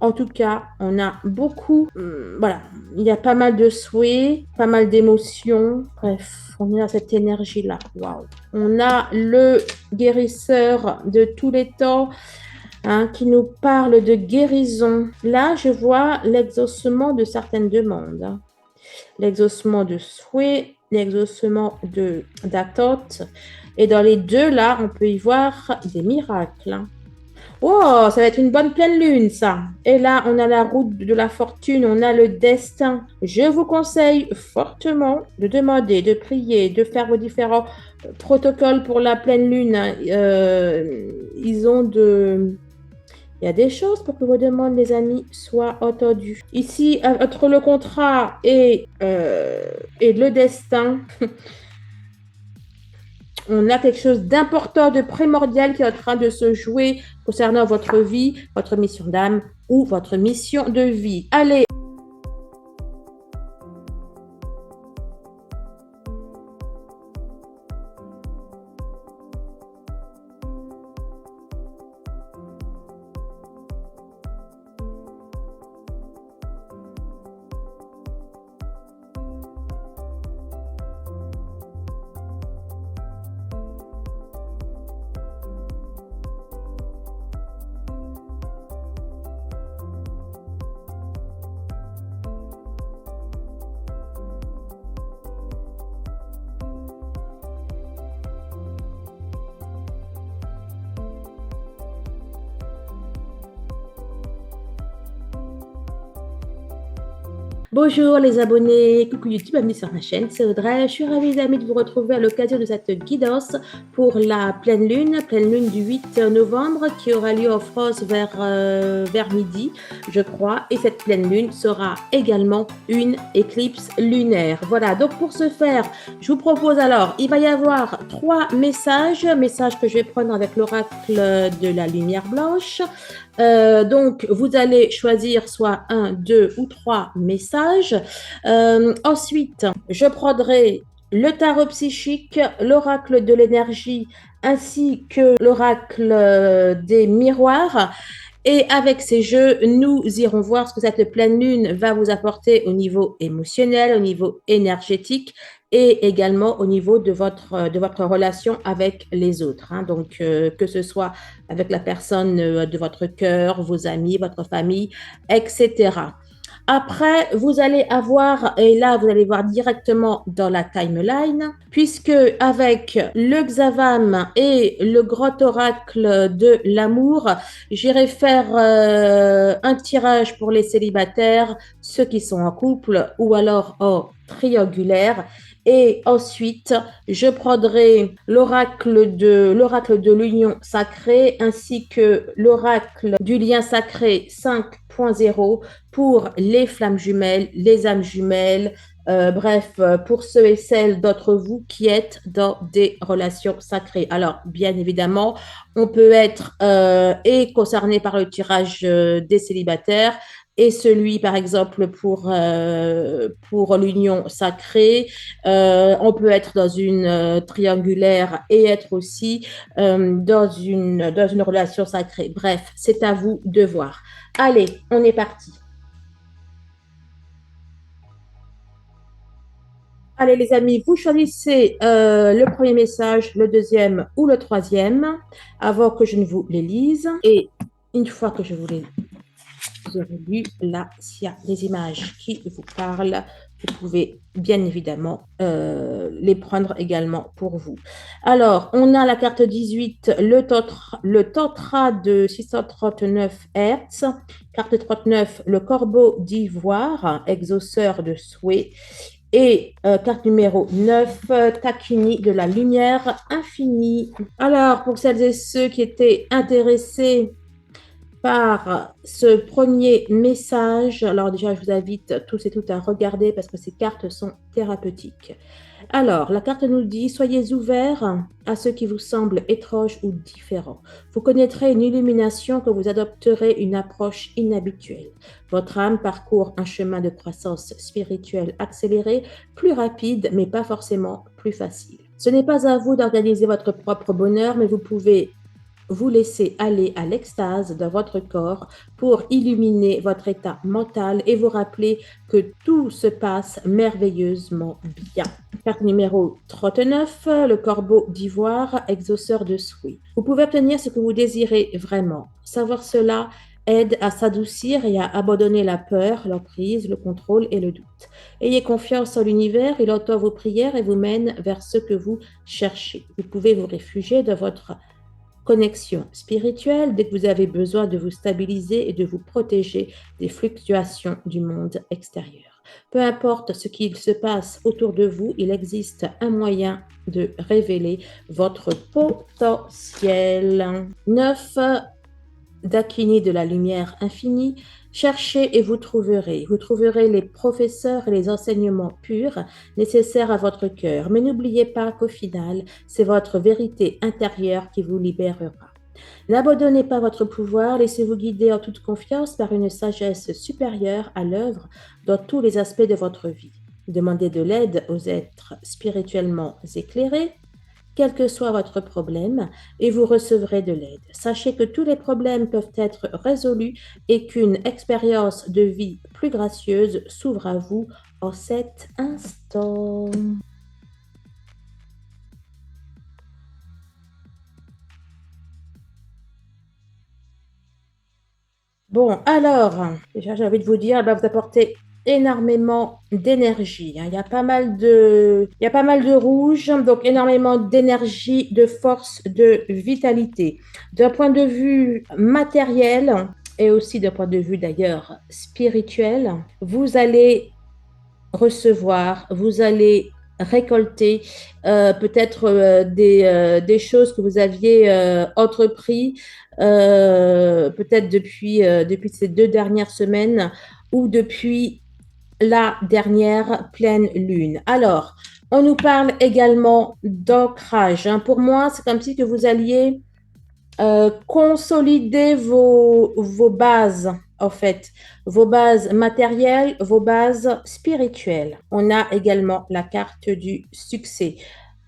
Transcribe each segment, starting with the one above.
En tout cas, on a beaucoup, voilà, il y a pas mal de souhaits, pas mal d'émotions. Bref, on a cette énergie-là. Waouh. On a le guérisseur de tous les temps, hein, qui nous parle de guérison. Là, je vois l'exaucement de certaines demandes, hein. L'exaucement de souhaits, l'exaucement d'attentes. Et dans les deux, là, on peut y voir des miracles, hein. Oh, ça va être une bonne pleine lune, ça. Et là, on a la route de la fortune, on a le destin. Je vous conseille fortement de demander, de prier, de faire vos différents protocoles pour la pleine lune. Ils ont de... Il y a des choses pour que vos demandes, les amis, soient entendues. Ici, entre le contrat et le destin, on a quelque chose d'important, de primordial qui est en train de se jouer concernant votre vie, votre mission d'âme ou votre mission de vie. Allez! Bonjour les abonnés, coucou YouTube, bienvenue sur ma chaîne, c'est Audrey. Je suis ravie d'amis de vous retrouver à l'occasion de cette guidance pour la pleine lune du 8 novembre qui aura lieu en France vers midi, je crois. Et cette pleine lune sera également une éclipse lunaire. Voilà, donc pour ce faire, je vous propose alors, il va y avoir 3 messages que je vais prendre avec l'oracle de la lumière blanche. Donc, vous allez choisir soit 1, 2 ou 3 messages. Ensuite, je prendrai le tarot psychique, l'oracle de l'énergie ainsi que l'oracle des miroirs. Et avec ces jeux, nous irons voir ce que cette pleine lune va vous apporter au niveau émotionnel, au niveau énergétique et également au niveau de votre relation avec les autres, hein. Donc, que ce soit avec la personne de votre cœur, vos amis, votre famille, etc. Après, vous allez avoir, et là, vous allez voir directement dans la timeline, puisque avec le Xavam et le grand oracle de l'amour, j'irai faire un tirage pour les célibataires, ceux qui sont en couple ou alors en triangulaire. Et ensuite, je prendrai l'oracle de l'union sacrée ainsi que l'oracle du lien sacré 5.0 pour les flammes jumelles, les âmes jumelles, bref, pour ceux et celles d'entre vous qui êtes dans des relations sacrées. Alors, bien évidemment, on peut être et concerné par le tirage des célibataires et celui, par exemple, pour l'union sacrée. On peut être dans une triangulaire et être aussi dans une relation sacrée. Bref, c'est à vous de voir. Allez, on est parti. Allez les amis, vous choisissez le premier message, le deuxième ou le troisième avant que je ne vous les lise. Et une fois que je vous les aurai lus, là, s'il y a des images qui vous parlent, vous pouvez bien évidemment les prendre également pour vous. Alors, on a la carte 18, le tantra de 639 Hertz. Carte 39, le corbeau d'ivoire, exauceur de souhaits. Et carte numéro 9, Takini de la lumière infinie. Alors, pour celles et ceux qui étaient intéressés par ce premier message, alors déjà, je vous invite tous et toutes à regarder parce que ces cartes sont thérapeutiques. Alors, la carte nous dit « Soyez ouverts à ce qui vous semble étrange ou différent. Vous connaîtrez une illumination que vous adopterez une approche inhabituelle. Votre âme parcourt un chemin de croissance spirituelle accéléré, plus rapide, mais pas forcément plus facile. Ce n'est pas à vous d'organiser votre propre bonheur, mais vous pouvez vous laisser aller à l'extase de votre corps pour illuminer votre état mental et vous rappeler que tout se passe merveilleusement bien. Carte numéro 39, le corbeau d'ivoire, exauceur de souhaits. Vous pouvez obtenir ce que vous désirez vraiment. Savoir cela aide à s'adoucir et à abandonner la peur, l'emprise, le contrôle et le doute. Ayez confiance en l'univers, il entend vos prières et vous mène vers ce que vous cherchez. Vous pouvez vous réfugier de votre connexion spirituelle dès que vous avez besoin de vous stabiliser et de vous protéger des fluctuations du monde extérieur. Peu importe ce qu'il se passe autour de vous, il existe un moyen de révéler votre potentiel. 9. Dakini de la lumière infinie, cherchez et vous trouverez. Vous trouverez les professeurs et les enseignements purs nécessaires à votre cœur. Mais n'oubliez pas qu'au final, c'est votre vérité intérieure qui vous libérera. N'abandonnez pas votre pouvoir, laissez-vous guider en toute confiance par une sagesse supérieure à l'œuvre dans tous les aspects de votre vie. Demandez de l'aide aux êtres spirituellement éclairés, quel que soit votre problème, et vous recevrez de l'aide. Sachez que tous les problèmes peuvent être résolus et qu'une expérience de vie plus gracieuse s'ouvre à vous en cet instant. Bon, alors, déjà j'ai envie de vous dire, elle va vous apporter énormément d'énergie, hein. Il y a pas mal de rouge, donc énormément d'énergie, de force, de vitalité. D'un point de vue matériel et aussi d'un point de vue d'ailleurs spirituel, vous allez recevoir, vous allez récolter peut-être des choses que vous aviez entrepris peut-être depuis ces 2 dernières semaines ou depuis la dernière pleine lune. Alors, on nous parle également d'ancrage, hein. Pour moi, c'est comme si que vous alliez consolider vos bases, en fait, vos bases matérielles, vos bases spirituelles. On a également la carte du succès.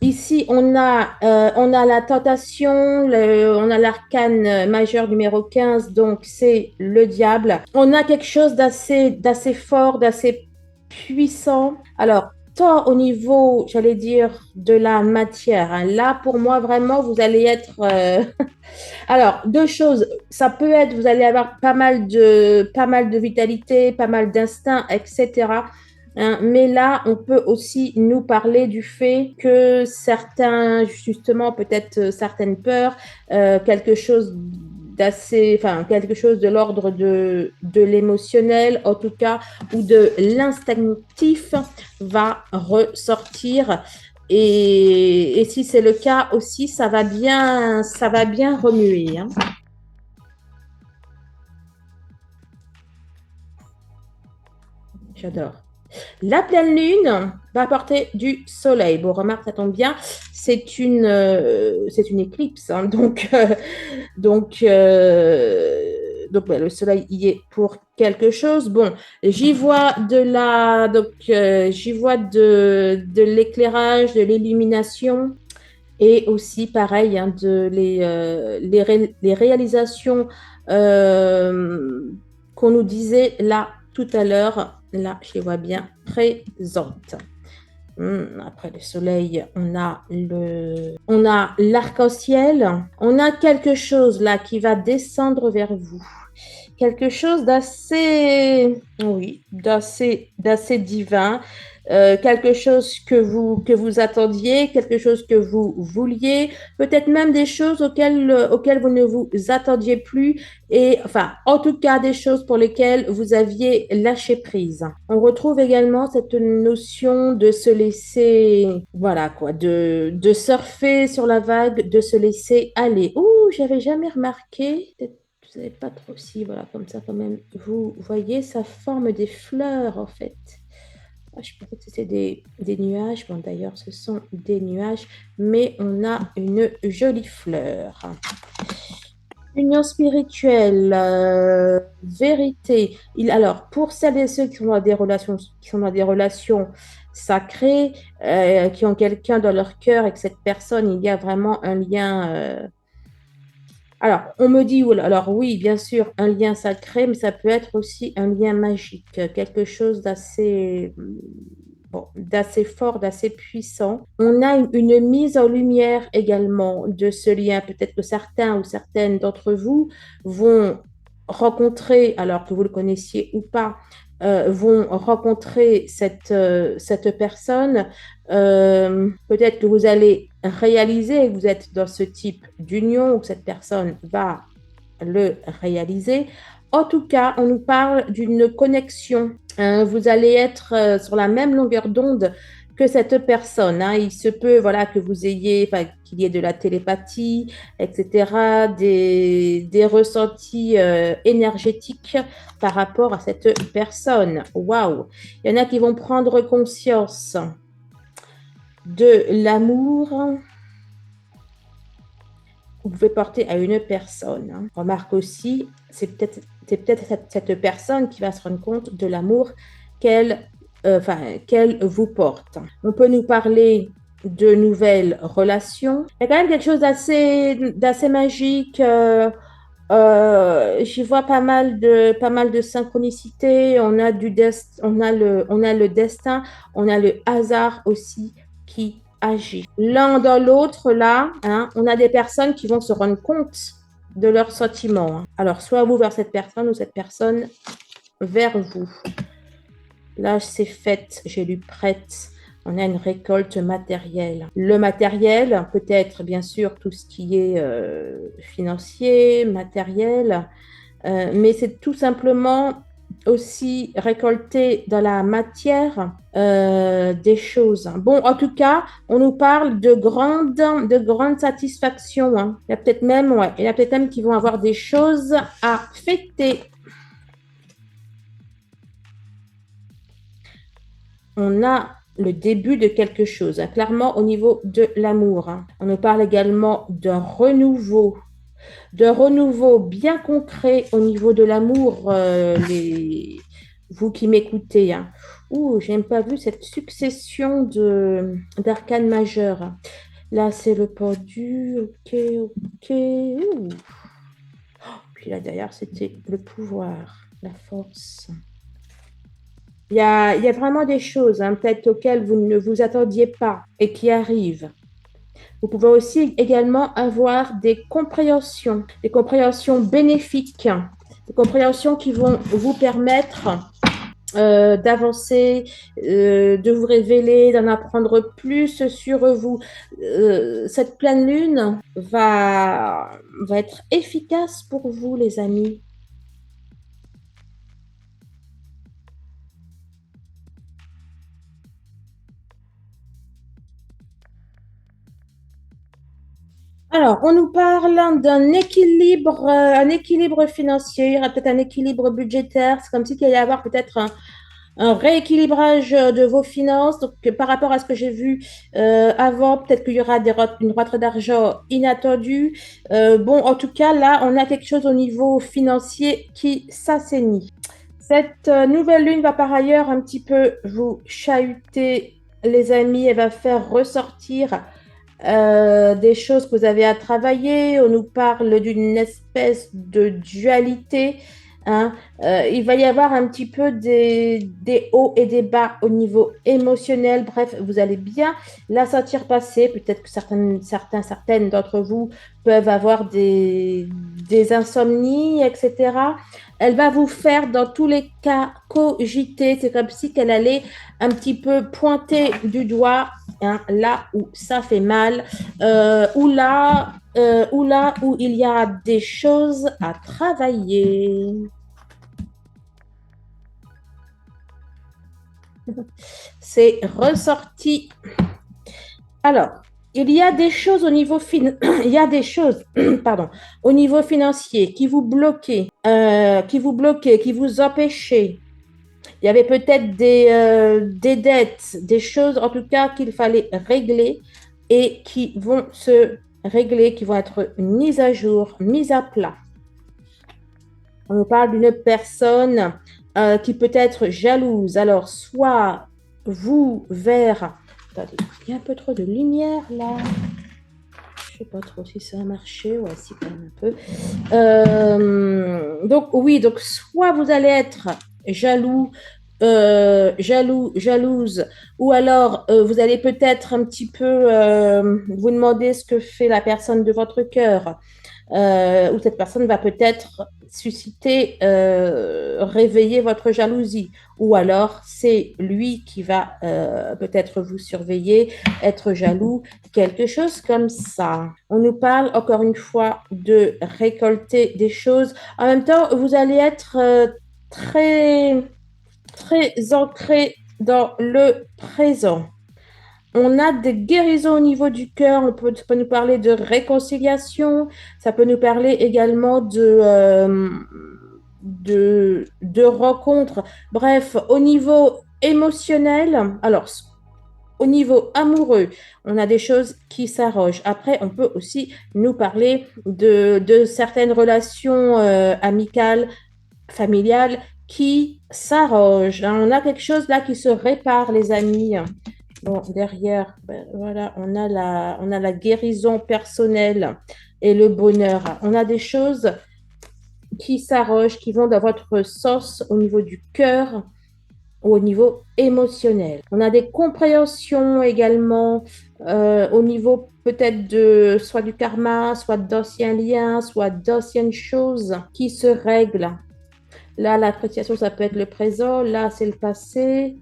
Ici, on a la tentation, on a l'arcane majeur numéro 15, donc c'est le diable. On a quelque chose d'assez fort, d'assez puissant. Alors, tant au niveau, j'allais dire, de la matière, hein. Là, pour moi, vraiment, vous allez être alors, deux choses. Ça peut être, vous allez avoir pas mal de vitalité, pas mal d'instinct, etc. Hein, mais là, on peut aussi nous parler du fait que certains, justement, peut-être certaines peurs, quelque chose quelque chose de l'ordre de l'émotionnel, en tout cas, ou de l'instinctif va ressortir et si c'est le cas aussi, ça va bien remuer, hein. J'adore. La pleine lune va apporter du soleil. Bon, remarque, ça tombe bien. C'est une éclipse, hein. Donc, le soleil y est pour quelque chose. Bon, j'y vois de l'éclairage, de l'illumination et aussi pareil, hein, les réalisations euh, qu'on nous disait là tout à l'heure. Là, je les vois bien présentes. Après le soleil, on a l'arc-en-ciel. On a quelque chose là qui va descendre vers vous. Quelque chose d'assez, oui, d'assez divin. Quelque chose que vous attendiez, quelque chose que vous vouliez, peut-être même des choses auxquelles vous ne vous attendiez plus, et enfin, en tout cas, des choses pour lesquelles vous aviez lâché prise. On retrouve également cette notion de se laisser, voilà quoi, de surfer sur la vague, de se laisser aller. Ouh, j'avais jamais remarqué, vous savez pas trop si, voilà, comme ça quand même, vous voyez, ça forme des fleurs en fait. Ah, je pensais que c'était des nuages. Bon, d'ailleurs, ce sont des nuages, mais on a une jolie fleur. Union spirituelle, vérité. Alors, pour celles et ceux qui sont dans des relations sacrées, qui ont quelqu'un dans leur cœur et que cette personne, il y a vraiment un lien Alors, on me dit, alors oui, bien sûr, un lien sacré, mais ça peut être aussi un lien magique, quelque chose d'assez bon, d'assez fort, d'assez puissant. On a une mise en lumière également de ce lien. Peut-être que certains ou certaines d'entre vous vont rencontrer, alors que vous le connaissiez ou pas, vont rencontrer cette personne. Peut-être que vous allez réaliser que vous êtes dans ce type d'union ou que cette personne va le réaliser. En tout cas, on nous parle d'une connexion. Vous allez être sur la même longueur d'onde que cette personne. Hein. Il se peut voilà, que vous ayez, qu'il y ait de la télépathie, etc., des ressentis énergétiques par rapport à cette personne. Waouh! Il y en a qui vont prendre conscience de l'amour vous pouvez porter à une personne. Hein. Remarque aussi, c'est peut-être cette personne qui va se rendre compte de l'amour qu'elle vous porte. On peut nous parler de nouvelles relations. Il y a quand même quelque chose d'assez magique. J'y vois pas mal de synchronicité. On a le destin, on a le hasard aussi qui agit. L'un dans l'autre, là, hein, on a des personnes qui vont se rendre compte de leurs sentiments. Hein. Alors, soit vous vers cette personne ou cette personne vers vous. Là, c'est fait, j'ai lu prête. On a une récolte matérielle. Le matériel, peut-être bien sûr tout ce qui est financier, matériel, mais c'est tout simplement aussi récolter dans la matière des choses. Bon, en tout cas, on nous parle de grandes satisfactions. Hein. Il y a peut-être même, ouais, il y a peut-être même qui vont avoir des choses à fêter. On a le début de quelque chose, hein, clairement au niveau de l'amour. Hein. On nous parle également d'un renouveau bien concret au niveau de l'amour, vous qui m'écoutez. Hein. Ouh, j'ai même pas vu cette succession d'arcanes majeurs. Là, c'est le pendu. Ok, ok. Ouh. Puis là, derrière, c'était le pouvoir, la force. Il y a vraiment des choses, hein, peut-être auxquelles vous ne vous attendiez pas et qui arrivent. Vous pouvez aussi également avoir des compréhensions bénéfiques, des compréhensions qui vont vous permettre d'avancer, de vous révéler, d'en apprendre plus sur vous. Cette pleine lune va être efficace pour vous, les amis. Alors, on nous parle un équilibre financier, il y aura peut-être un équilibre budgétaire. C'est comme s'il allait y avoir peut-être un rééquilibrage de vos finances. Donc, par rapport à ce que j'ai vu avant, peut-être qu'il y aura une rentrée d'argent inattendue. Bon, en tout cas, là, on a quelque chose au niveau financier qui s'assainit. Cette nouvelle lune va par ailleurs un petit peu vous chahuter, les amis. Elle va faire ressortir des choses que vous avez à travailler. On nous parle d'une espèce de dualité. Hein. Il va y avoir un petit peu des hauts et des bas au niveau émotionnel. Bref, vous allez bien la sentir passer. Peut-être que certaines d'entre vous peuvent avoir des insomnies, etc. Elle va vous faire, dans tous les cas, cogiter. C'est comme si elle allait un petit peu pointer du doigt hein, là où ça fait mal, ou là où il y a des choses à travailler. C'est ressorti. Alors, il y a des choses au niveau il y a des choses, pardon, au niveau financier qui vous bloquaient, qui vous empêchaient. Il y avait peut-être des dettes, des choses en tout cas qu'il fallait régler et qui vont se régler, qui vont être mises à jour, mises à plat. On nous parle d'une personne qui peut être jalouse. Alors, soit vous vers... Attendez, il y a un peu trop de lumière là. Je sais pas trop si ça a marché. Ouais, si, quand même un peu. Donc, oui, donc soit vous allez être jaloux, jalouse, ou alors vous allez peut-être un petit peu vous demander ce que fait la personne de votre cœur, ou cette personne va peut-être susciter, réveiller votre jalousie, ou alors c'est lui qui va peut-être vous surveiller, être jaloux, quelque chose comme ça. On nous parle encore une fois de récolter des choses. En même temps, vous allez être très, très ancré dans le présent. On a des guérisons au niveau du cœur, ça peut nous parler de réconciliation, ça peut nous parler également de rencontres. Bref, au niveau émotionnel, alors au niveau amoureux, on a des choses qui s'arrogent. Après, on peut aussi nous parler de certaines relations amicales, familiales qui s'arrogent. On a quelque chose là qui se répare, les amis. Bon, derrière, ben, voilà, on a la guérison personnelle et le bonheur. On a des choses qui s'arrogent, qui vont dans votre sens au niveau du cœur ou au niveau émotionnel. On a des compréhensions également au niveau peut-être de soit du karma, soit d'anciens liens, soit d'anciennes choses qui se règlent. Là, l'appréciation, ça peut être le présent. Là, c'est le passé.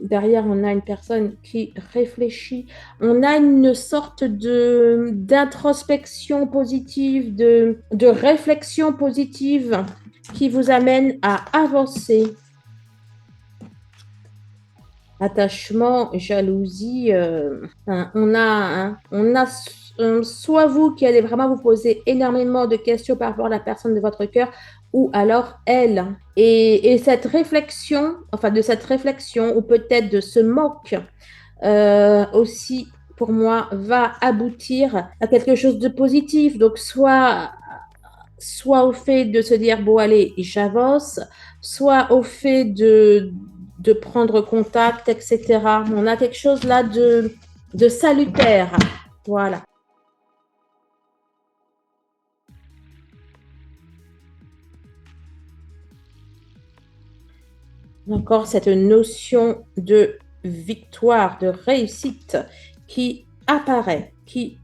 Derrière, on a une personne qui réfléchit. On a une sorte d'introspection positive, de réflexion positive qui vous amène à avancer. Attachement, jalousie, on a soit vous qui allez vraiment vous poser énormément de questions par rapport à la personne de votre cœur, ou alors elle. Et cette réflexion, enfin de cette réflexion, ou peut-être de ce manque aussi, pour moi, va aboutir à quelque chose de positif. Donc, soit au fait de se dire, bon, allez, j'avance, soit au fait de prendre contact, etc. On a quelque chose là de salutaire. Voilà. Encore cette notion de victoire, de réussite qui apparaît, oui,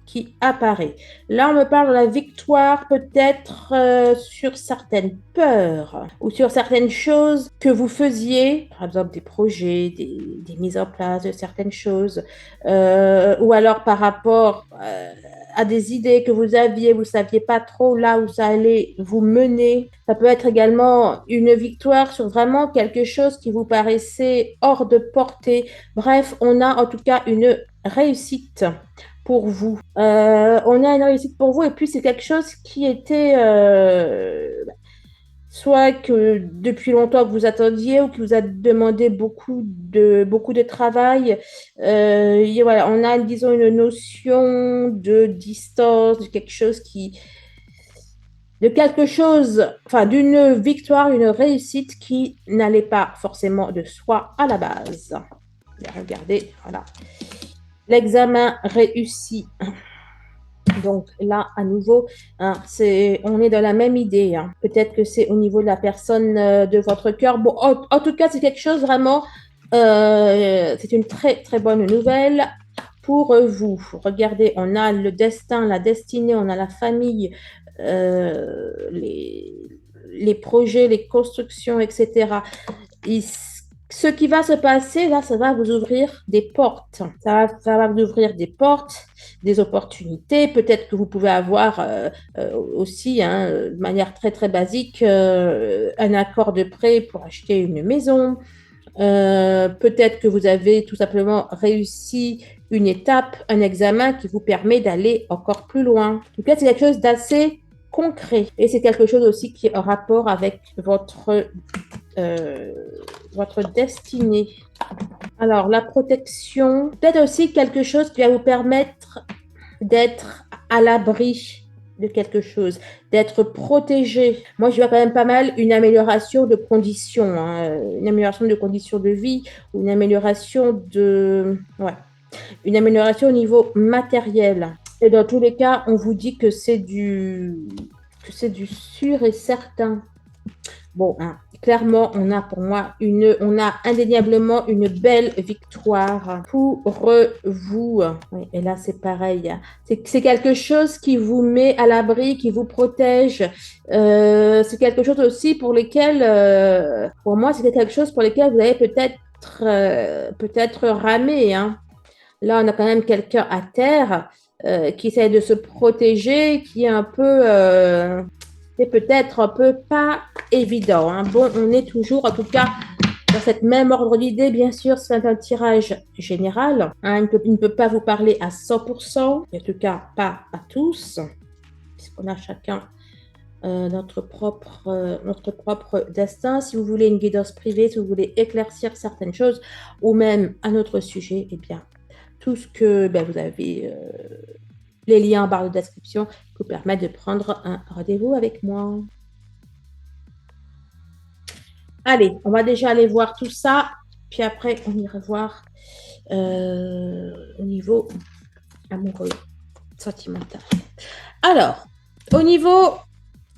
qui apparaît. Là, on me parle de la victoire peut-être sur certaines peurs ou sur certaines choses que vous faisiez, par exemple des projets, des mises en place de certaines choses, ou alors par rapport à des idées que vous aviez, vous ne saviez pas trop là où ça allait vous mener. Ça peut être également une victoire sur vraiment quelque chose qui vous paraissait hors de portée. Bref, on a en tout cas une réussite pour vous. On a une réussite pour vous et puis c'est quelque chose qui était soit que depuis longtemps que vous attendiez ou qui vous a demandé beaucoup de travail. Et voilà, on a, disons, une notion de distance, de quelque chose de quelque chose, enfin, d'une victoire, une réussite qui n'allait pas forcément de soi à la base. Regardez, voilà. L'examen réussi. Donc là, à nouveau, hein, on est dans la même idée. Hein. Peut-être que c'est au niveau de la personne de votre cœur. Bon, en tout cas, c'est quelque chose vraiment, c'est une très, très bonne nouvelle pour vous. Regardez, on a le destin, la destinée, on a la famille, les projets, les constructions, etc. Et ce qui va se passer, là, ça va vous ouvrir des portes. Ça va vous ouvrir des portes, des opportunités. Peut-être que vous pouvez avoir aussi, hein, de manière très, très basique, un accord de prêt pour acheter une maison. Peut-être que vous avez tout simplement réussi une étape, un examen qui vous permet d'aller encore plus loin. En tout cas, c'est quelque chose d'assez concret. Et c'est quelque chose aussi qui est en rapport avec votre destinée. Alors, la protection, peut-être aussi quelque chose qui va vous permettre d'être à l'abri de quelque chose, d'être protégé. Moi, je vois quand même pas mal une amélioration de conditions, hein, une amélioration de conditions de vie ou une amélioration de... Ouais. Une amélioration au niveau matériel. Et dans tous les cas, on vous dit que c'est du sûr et certain. Bon, hein, clairement, on a pour moi on a indéniablement une belle victoire pour vous. Oui, et là, c'est pareil. C'est quelque chose qui vous met à l'abri, qui vous protège. C'est quelque chose aussi pour lequel, pour moi, c'est quelque chose pour lequel vous avez peut-être ramé, hein. Là, on a quand même quelqu'un à terre qui essaie de se protéger, qui est un peu, c'est peut-être un peu pas évident, hein. Bon, on est toujours, en tout cas, dans cette même ordre d'idée, bien sûr, c'est un tirage général, hein. Il ne peut pas vous parler à 100%, en tout cas pas à tous, puisqu'on a chacun notre propre destin. Si vous voulez une guidance privée, si vous voulez éclaircir certaines choses, ou même un autre sujet, eh bien, tout ce que vous avez, les liens en barre de description vous permettent de prendre un rendez-vous avec moi. Allez, on va déjà aller voir tout ça, puis après on ira voir au niveau amoureux, sentimental. Alors, au niveau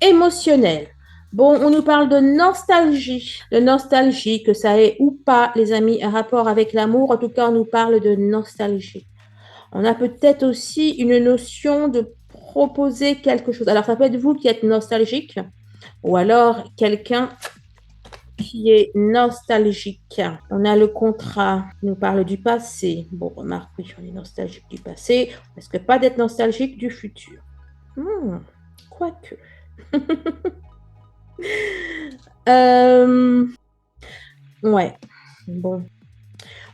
émotionnel, bon, on nous parle de nostalgie. De nostalgie, que ça ait ou pas, les amis, un rapport avec l'amour. En tout cas, on nous parle de nostalgie. On a peut-être aussi une notion de proposer quelque chose. Alors, ça peut être vous qui êtes nostalgique, ou alors quelqu'un qui est nostalgique. On a le contrat qui nous parle du passé. Bon, remarque, oui, on est nostalgique du passé. On risque pas d'être nostalgique du futur. Quoique. Ouais, bon.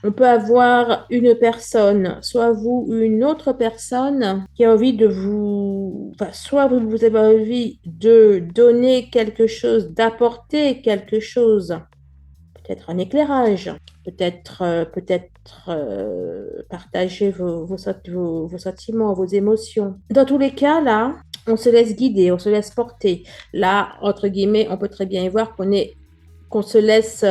On peut avoir une personne, soit vous ou une autre personne qui a envie de vous... Enfin, soit vous avez envie de donner quelque chose, d'apporter quelque chose, peut-être un éclairage, peut-être partager vos sentiments, vos émotions. Dans tous les cas, là, on se laisse guider, on se laisse porter. Là, entre guillemets, on peut très bien y voir qu'on se laisse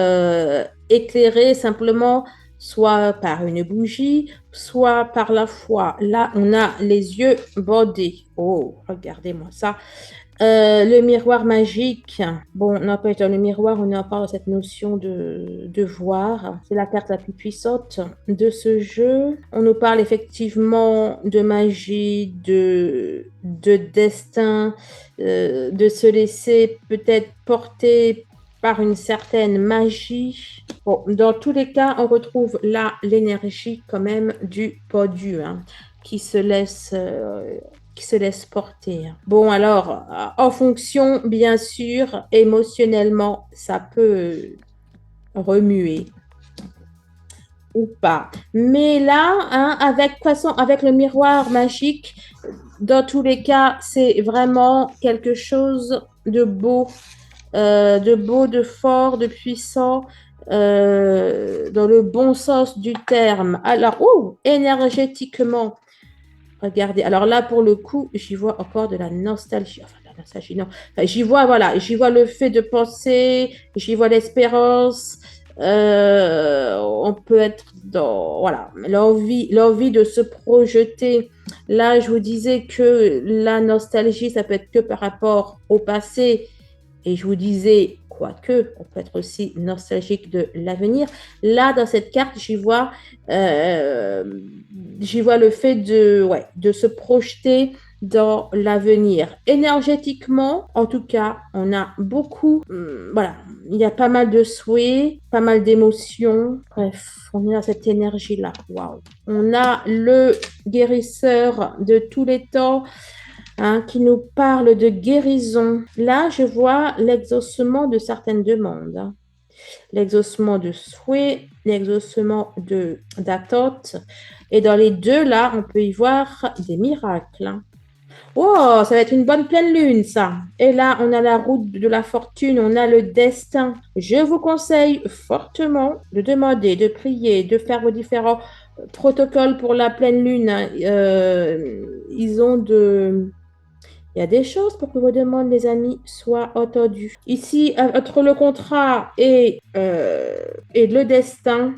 éclairer simplement soit par une bougie, soit par la foi. Là, on a les yeux bandés. Oh, regardez-moi ça. Le miroir magique. Bon, on appelle dans le miroir, on en parle de cette notion de voir. C'est la carte la plus puissante de ce jeu. On nous parle effectivement de magie, de destin, de se laisser peut-être porter par une certaine magie. Bon, dans tous les cas, on retrouve là l'énergie quand même du pendu, hein, qui se laisse porter. Bon, alors, en fonction, bien sûr, émotionnellement, ça peut remuer ou pas. Mais là, hein, avec le miroir magique, dans tous les cas, c'est vraiment quelque chose de beau, de fort, de puissant, dans le bon sens du terme. Alors, énergétiquement, regardez. Alors là, pour le coup, j'y vois encore de la nostalgie. Enfin, de la nostalgie, non. Enfin, j'y vois le fait de penser, j'y vois l'espérance. On peut être dans, voilà, l'envie de se projeter. Là, je vous disais que la nostalgie, ça peut être que par rapport au passé. Et je vous disais, quoique, on peut être aussi nostalgique de l'avenir. Là, dans cette carte, j'y vois le fait de se projeter dans l'avenir. Énergétiquement, en tout cas, on a beaucoup, voilà, il y a pas mal de souhaits, pas mal d'émotions. Bref, on est dans cette énergie-là. Waouh. On a le guérisseur de tous les temps, hein, qui nous parle de guérison. Là, je vois l'exaucement de certaines demandes, hein. L'exaucement de souhaits, l'exaucement d'attentes. Et dans les deux, là, on peut y voir des miracles, hein. Oh, ça va être une bonne pleine lune, ça. Et là, on a la route de la fortune, on a le destin. Je vous conseille fortement de demander, de prier, de faire vos différents protocoles pour la pleine lune, hein. Il y a des choses pour que vos demandes, les amis, soient entendues. Ici, entre le contrat et le destin,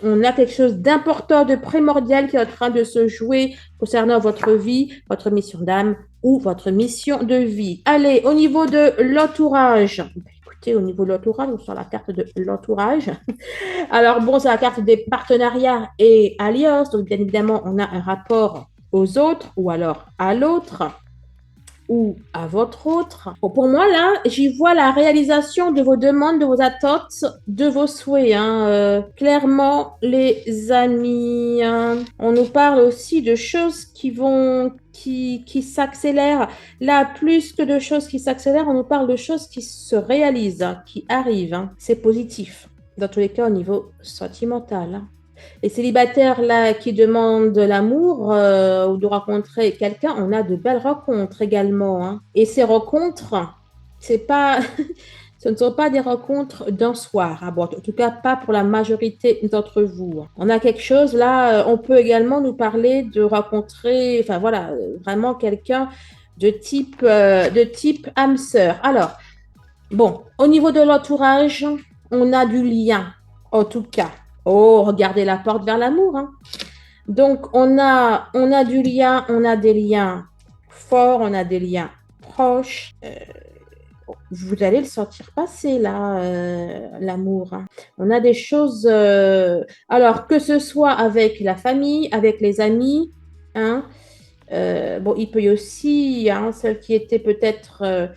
On a quelque chose d'important, de primordial qui est en train de se jouer concernant votre vie, votre mission d'âme ou votre mission de vie. Allez, au niveau de l'entourage. Écoutez, au niveau de l'entourage, on sort la carte de l'entourage. Alors bon, c'est la carte des partenariats et alliances. Donc bien évidemment, on a un rapport aux autres ou alors à l'autre ou à votre autre. Bon, pour moi, là, j'y vois la réalisation de vos demandes, de vos attentes, de vos souhaits. Clairement, les amis, on nous parle aussi de choses qui s'accélèrent. Là, plus que de choses qui s'accélèrent, on nous parle de choses qui se réalisent, qui arrivent. C'est positif, dans tous les cas, au niveau sentimental. Les célibataires là qui demandent de l'amour ou de rencontrer quelqu'un, on a de belles rencontres également. Et ces rencontres, c'est pas, ce ne sont pas des rencontres d'un soir. Bon, en tout cas, pas pour la majorité d'entre vous. On a quelque chose là. On peut également nous parler de rencontrer, enfin voilà, vraiment quelqu'un de type âme sœur. Alors, bon, au niveau de l'entourage, on a du lien, en tout cas. Oh, regardez la porte vers l'amour. Donc, on a du lien, on a des liens forts, on a des liens proches. Vous allez le sentir passer, là, l'amour. On a des choses... alors, que ce soit avec la famille, avec les amis, bon, il peut y aussi, celles qui étaient peut-être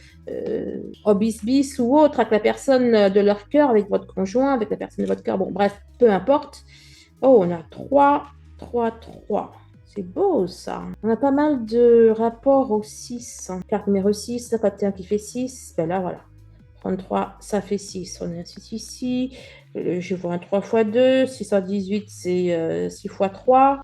au bis ou autre, avec la personne de leur cœur, avec votre conjoint, avec la personne de votre cœur. Bon, bref, peu importe. Oh, on a 3, 3, 3. C'est beau, ça. On a pas mal de rapports au 6. Carte numéro 6, 51 qui fait 6. Ben là, voilà. 33, ça fait 6. On a un 6 ici. Je vois un 3 x 2. 618, c'est 6 x 3.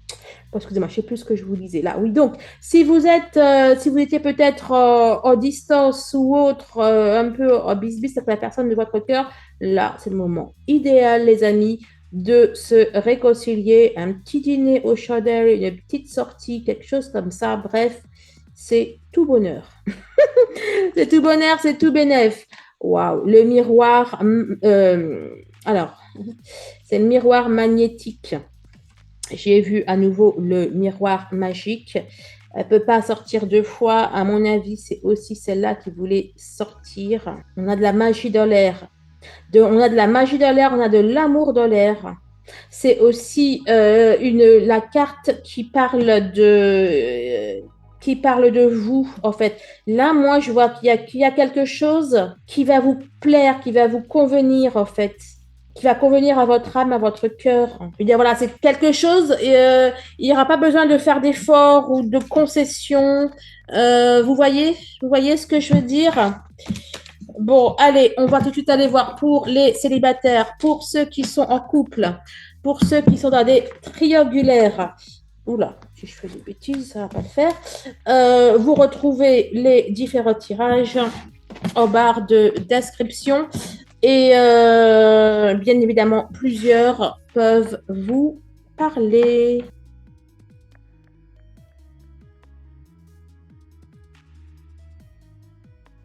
Oh, excusez-moi, je ne sais plus ce que je vous disais là. Oui, donc, si vous étiez peut-être en distance ou autre, un peu en bis-bis avec la personne de votre cœur, là, c'est le moment idéal, les amis, de se réconcilier. Un petit dîner au Chaudel, une petite sortie, quelque chose comme ça. Bref, c'est tout bonheur. C'est tout bonheur, c'est tout bénef. Waouh, le miroir. Alors, c'est le miroir magnétique. J'ai vu à nouveau le miroir magique. Elle ne peut pas sortir 2 fois. À mon avis, c'est aussi celle-là qui voulait sortir. On a de la magie dans l'air. On a de la magie dans l'air, on a de l'amour dans l'air. C'est aussi la carte qui parle de vous, en fait. Là, moi, je vois qu'il y a quelque chose qui va vous plaire, qui va vous convenir, en fait, qui va convenir à votre âme, à votre cœur. Je veux dire, voilà, c'est quelque chose, il n'y aura pas besoin de faire d'efforts ou de concessions. Vous voyez ce que je veux dire? Bon, allez, on va tout de suite aller voir pour les célibataires, pour ceux qui sont en couple, pour ceux qui sont dans des triangulaires. Oula, si je fais des bêtises, ça ne va pas le faire. Vous retrouvez les différents tirages en barre d'inscription et bien évidemment, plusieurs peuvent vous parler.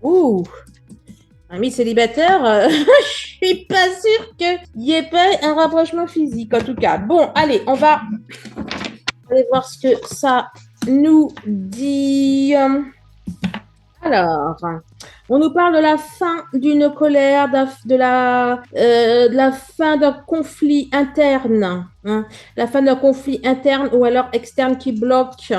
Ouh, ami célibataire, je suis pas sûre qu'il n'y ait pas un rapprochement physique, en tout cas. Bon, allez, on va aller voir ce que ça nous dit. Alors, on nous parle de la fin d'une colère, de la fin d'un conflit interne. La fin d'un conflit interne ou alors externe qui bloque.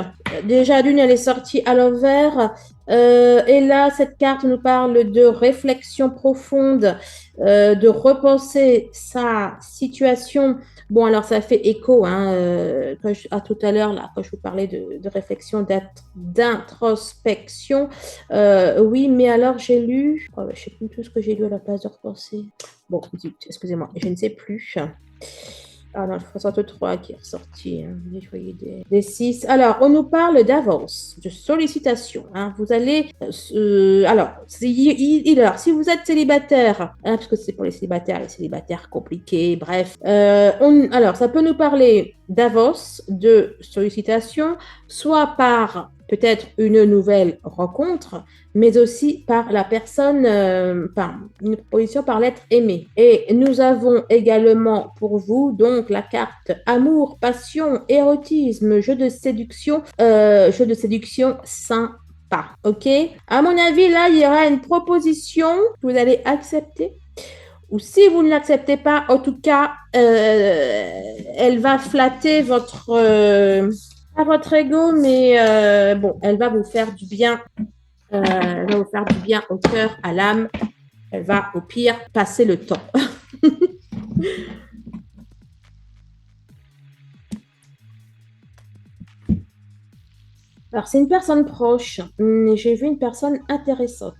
Déjà, d'une, elle est sortie à l'envers. Et là, cette carte nous parle de réflexion profonde, de repenser sa situation. Bon, alors ça fait écho à tout à l'heure, là, quand je vous parlais de réflexion, d'introspection. Oui, mais alors j'ai lu, je ne sais plus tout ce que j'ai lu à la place de repenser. Bon, excusez-moi, je ne sais plus. Ah non, le 63 qui est ressorti. Je voyais des 6. Alors, on nous parle d'avance, de sollicitation. Vous allez... alors, si vous êtes célibataire, parce que c'est pour les célibataires compliqués, bref. Alors, ça peut nous parler d'avance, de sollicitation, soit par peut-être une nouvelle rencontre, mais aussi par la personne, par une proposition par l'être aimé. Et nous avons également pour vous donc la carte amour, passion, érotisme, jeu de séduction sympa. Ok? À mon avis, là, il y aura une proposition que vous allez accepter. Ou si vous ne l'acceptez pas, en tout cas, elle va flatter pas votre ego, mais bon, elle va vous faire du bien. Elle va vous faire du bien au cœur, à l'âme. Elle va, au pire, passer le temps. Alors, c'est une personne proche. J'ai vu une personne intéressante.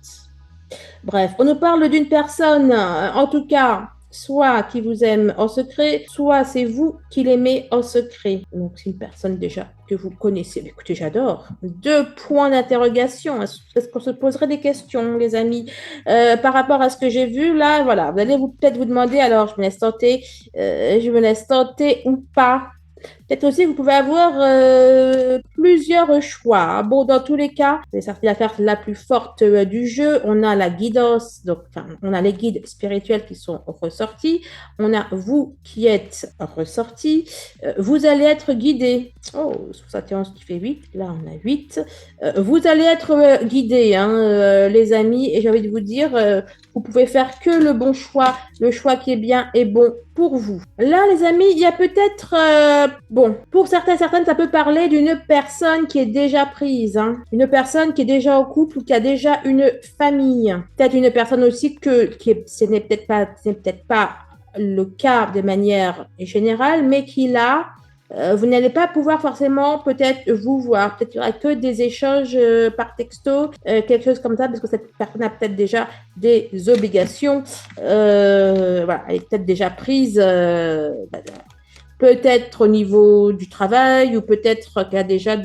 Bref, on nous parle d'une personne, en tout cas, soit qui vous aime en secret, soit c'est vous qui l'aimez en secret. Donc, c'est une personne déjà que vous connaissez. Mais écoutez, j'adore. Deux points d'interrogation. Est-ce qu'on se poserait des questions, les amis, par rapport à ce que j'ai vu là? Voilà, vous allez peut-être vous demander, alors je me laisse tenter ou pas. Peut-être aussi que vous pouvez avoir plusieurs choix. Bon, dans tous les cas, c'est sorti la carte la plus forte du jeu. On a la guidance, donc enfin, on a les guides spirituels qui sont ressortis. On a vous qui êtes ressortis. Vous allez être guidé. Oh, sous sa qui fait 8. Là, on a 8. Vous allez être guidé, hein, les amis. Et j'ai envie de vous dire, vous pouvez faire que le bon choix, le choix qui est bien et bon pour vous. Là, les amis, il y a peut-être, bon, pour certaines, ça peut parler d'une personne qui est déjà prise, hein, une personne qui est déjà en couple ou qui a déjà une famille. Peut-être une personne aussi ce n'est peut-être pas le cas de manière générale, mais qui là, vous n'allez pas pouvoir forcément peut-être vous voir. Peut-être qu'il n'y aura que des échanges par texto, quelque chose comme ça, parce que cette personne a peut-être déjà des obligations. Voilà, elle est peut-être déjà prise. Peut-être au niveau du travail ou peut-être qu'il y a déjà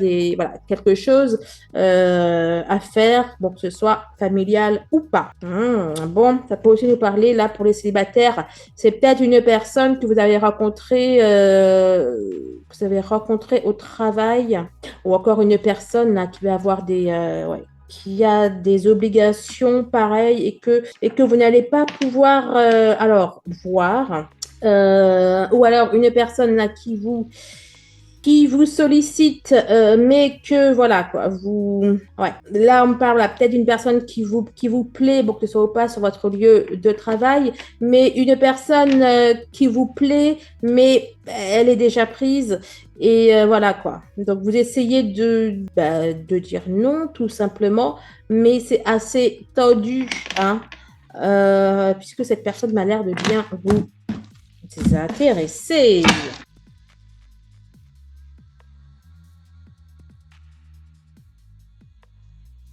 quelque chose à faire, bon, que ce soit familial ou pas. Bon, ça peut aussi nous parler, là, pour les célibataires, c'est peut-être une personne que vous avez rencontré au travail ou encore une personne là, qui va avoir qui a des obligations pareilles et que vous n'allez pas pouvoir voir. Ou alors une personne là qui vous sollicite, mais que voilà quoi, ouais. Là on parle peut-être d'une personne qui vous plaît, bon que ce soit ou pas sur votre lieu de travail, mais une personne qui vous plaît, mais elle est déjà prise et voilà quoi. Donc vous essayez de dire non tout simplement, mais c'est assez tendu, hein, puisque cette personne m'a l'air de bien vous intéresser.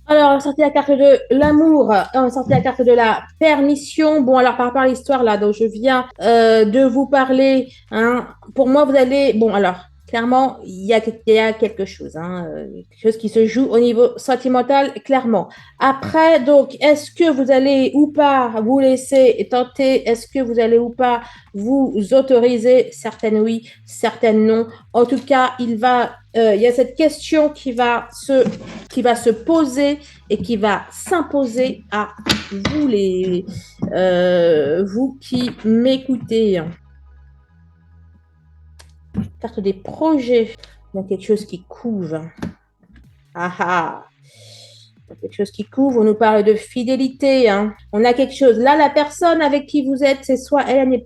Alors, on a sorti la carte de l'amour, on a sorti la carte de la permission. Bon, alors par rapport à l'histoire là dont je viens de vous parler, hein, pour moi, vous allez... Bon, alors, clairement, il y a quelque chose, hein, quelque chose qui se joue au niveau sentimental, clairement. Après, donc, est-ce que vous allez ou pas vous laisser tenter? Est-ce que vous allez ou pas vous autoriser? Certaines oui, certaines non. En tout cas, il y a cette question qui va se poser et qui va s'imposer à vous vous qui m'écoutez. Carte des projets, il y a quelque chose qui couvre. Ah ah. Quelque chose qui couvre, on nous parle de fidélité, hein. On a quelque chose. Là, la personne avec qui vous êtes, c'est soit elle n'est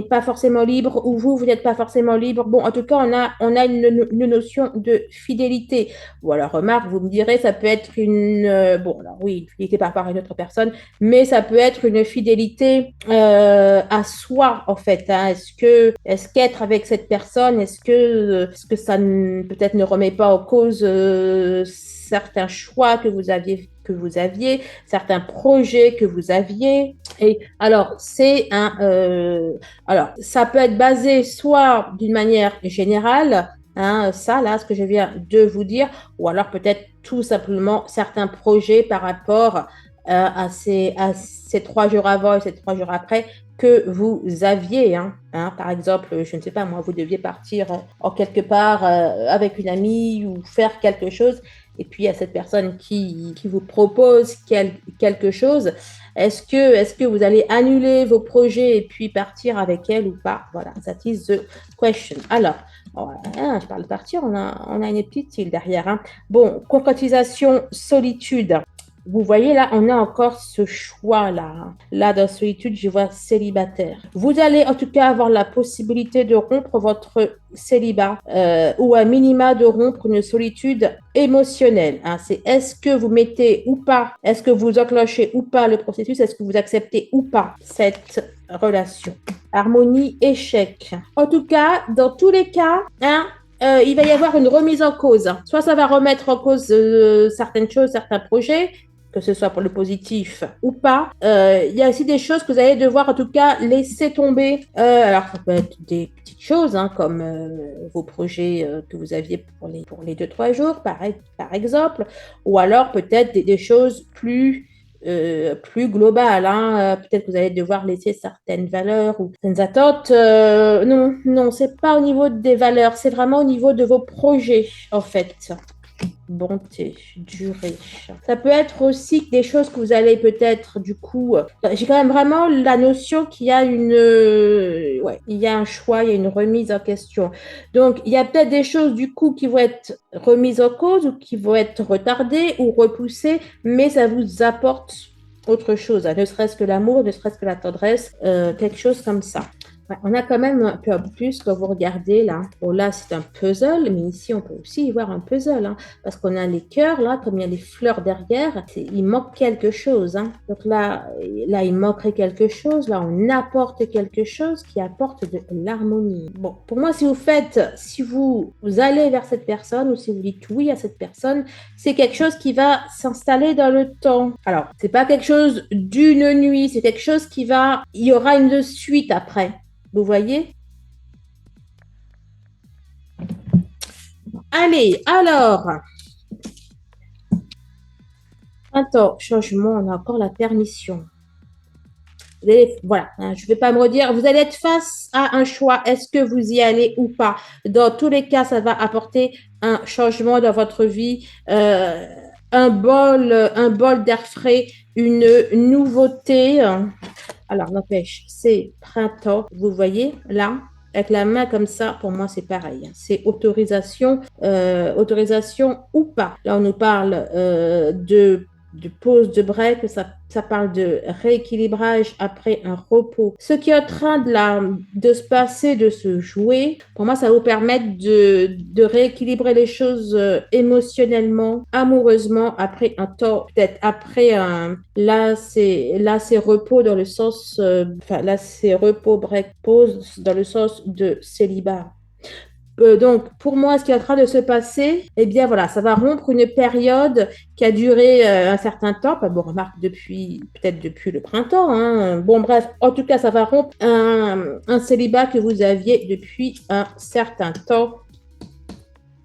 pas forcément libre, ou vous n'êtes pas forcément libre. Bon, en tout cas, on a une notion de fidélité. Ou alors, remarque, vous me direz, ça peut être bon, alors oui, une fidélité par rapport à une autre personne, mais ça peut être une fidélité à soi, en fait, hein. Est-ce qu'être avec cette personne, est-ce que ça peut-être ne remet pas en cause certains choix que vous aviez, certains projets que vous aviez. Et alors, alors, ça peut être basé soit d'une manière générale, hein, ça, là, ce que je viens de vous dire, ou alors peut-être tout simplement certains projets par rapport à ces 3 jours avant et ces 3 jours après que vous aviez. Par exemple, je ne sais pas, moi, vous deviez partir en quelque part avec une amie ou faire quelque chose et puis il y a cette personne qui vous propose quelque chose. Est-ce que vous allez annuler vos projets et puis partir avec elle ou pas? Voilà, that is the question. Alors, voilà, je parle de partir, on a une petite île derrière. Hein. Bon, concrétisation, solitude. Vous voyez là, on a encore ce choix-là. Là, dans solitude, je vois célibataire. Vous allez en tout cas avoir la possibilité de rompre votre célibat ou à minima de rompre une solitude émotionnelle. Hein. C'est est-ce que vous mettez ou pas, est-ce que vous enclochez ou pas le processus, est-ce que vous acceptez ou pas cette relation. Harmonie, échec. En tout cas, dans tous les cas, hein, il va y avoir une remise en cause. Soit ça va remettre en cause certaines choses, certains projets, que ce soit pour le positif ou pas. Il y a aussi des choses que vous allez devoir en tout cas laisser tomber. Alors ça peut être des petites choses hein, comme vos projets que vous aviez pour les 2-3 jours par exemple, ou alors peut-être des choses plus globales. Hein. Peut-être que vous allez devoir laisser certaines valeurs ou certaines attentes. Non, c'est pas au niveau des valeurs, c'est vraiment au niveau de vos projets en fait. Bonté, durée. Ça peut être aussi des choses que vous allez peut-être du coup. J'ai quand même vraiment la notion qu'il y a il y a un choix, il y a une remise en question. Donc il y a peut-être des choses du coup qui vont être remises en cause ou qui vont être retardées ou repoussées, mais ça vous apporte autre chose, hein, ne serait-ce que l'amour, ne serait-ce que la tendresse, quelque chose comme ça. Ouais, on a quand même un peu plus quand vous regardez là. Bon, là, c'est un puzzle, mais ici, on peut aussi y voir un puzzle. Hein, parce qu'on a les cœurs là, comme il y a les fleurs derrière, il manque quelque chose. Hein. Donc là, il manquerait quelque chose. Là, on apporte quelque chose qui apporte de l'harmonie. Bon, pour moi, si vous allez vers cette personne ou si vous dites oui à cette personne, c'est quelque chose qui va s'installer dans le temps. Alors, c'est pas quelque chose d'une nuit, c'est quelque chose il y aura une suite après. Vous voyez? Allez, alors. Attends, changement, on a encore la permission. Voilà, hein, je ne vais pas me redire. Vous allez être face à un choix. Est-ce que vous y allez ou pas? Dans tous les cas, ça va apporter un changement dans votre vie. Un bol d'air frais, une nouveauté. Alors, n'empêche, c'est printemps. Vous voyez, là, avec la main comme ça, pour moi, c'est pareil. C'est autorisation ou pas. Là, on nous parle de pause, de break, ça parle de rééquilibrage après un repos. Ce qui est en train de se passer, de se jouer, pour moi, ça va vous permettre de rééquilibrer les choses émotionnellement, amoureusement, après un temps, peut-être après là, c'est repos dans le sens, là, c'est repos, break, pause dans le sens de célibat. Donc, pour moi, ce qui est en train de se passer, eh bien, voilà, ça va rompre une période qui a duré un certain temps. Bon, remarque, peut-être depuis le printemps. Hein. Bon, bref, en tout cas, ça va rompre un célibat que vous aviez depuis un certain temps.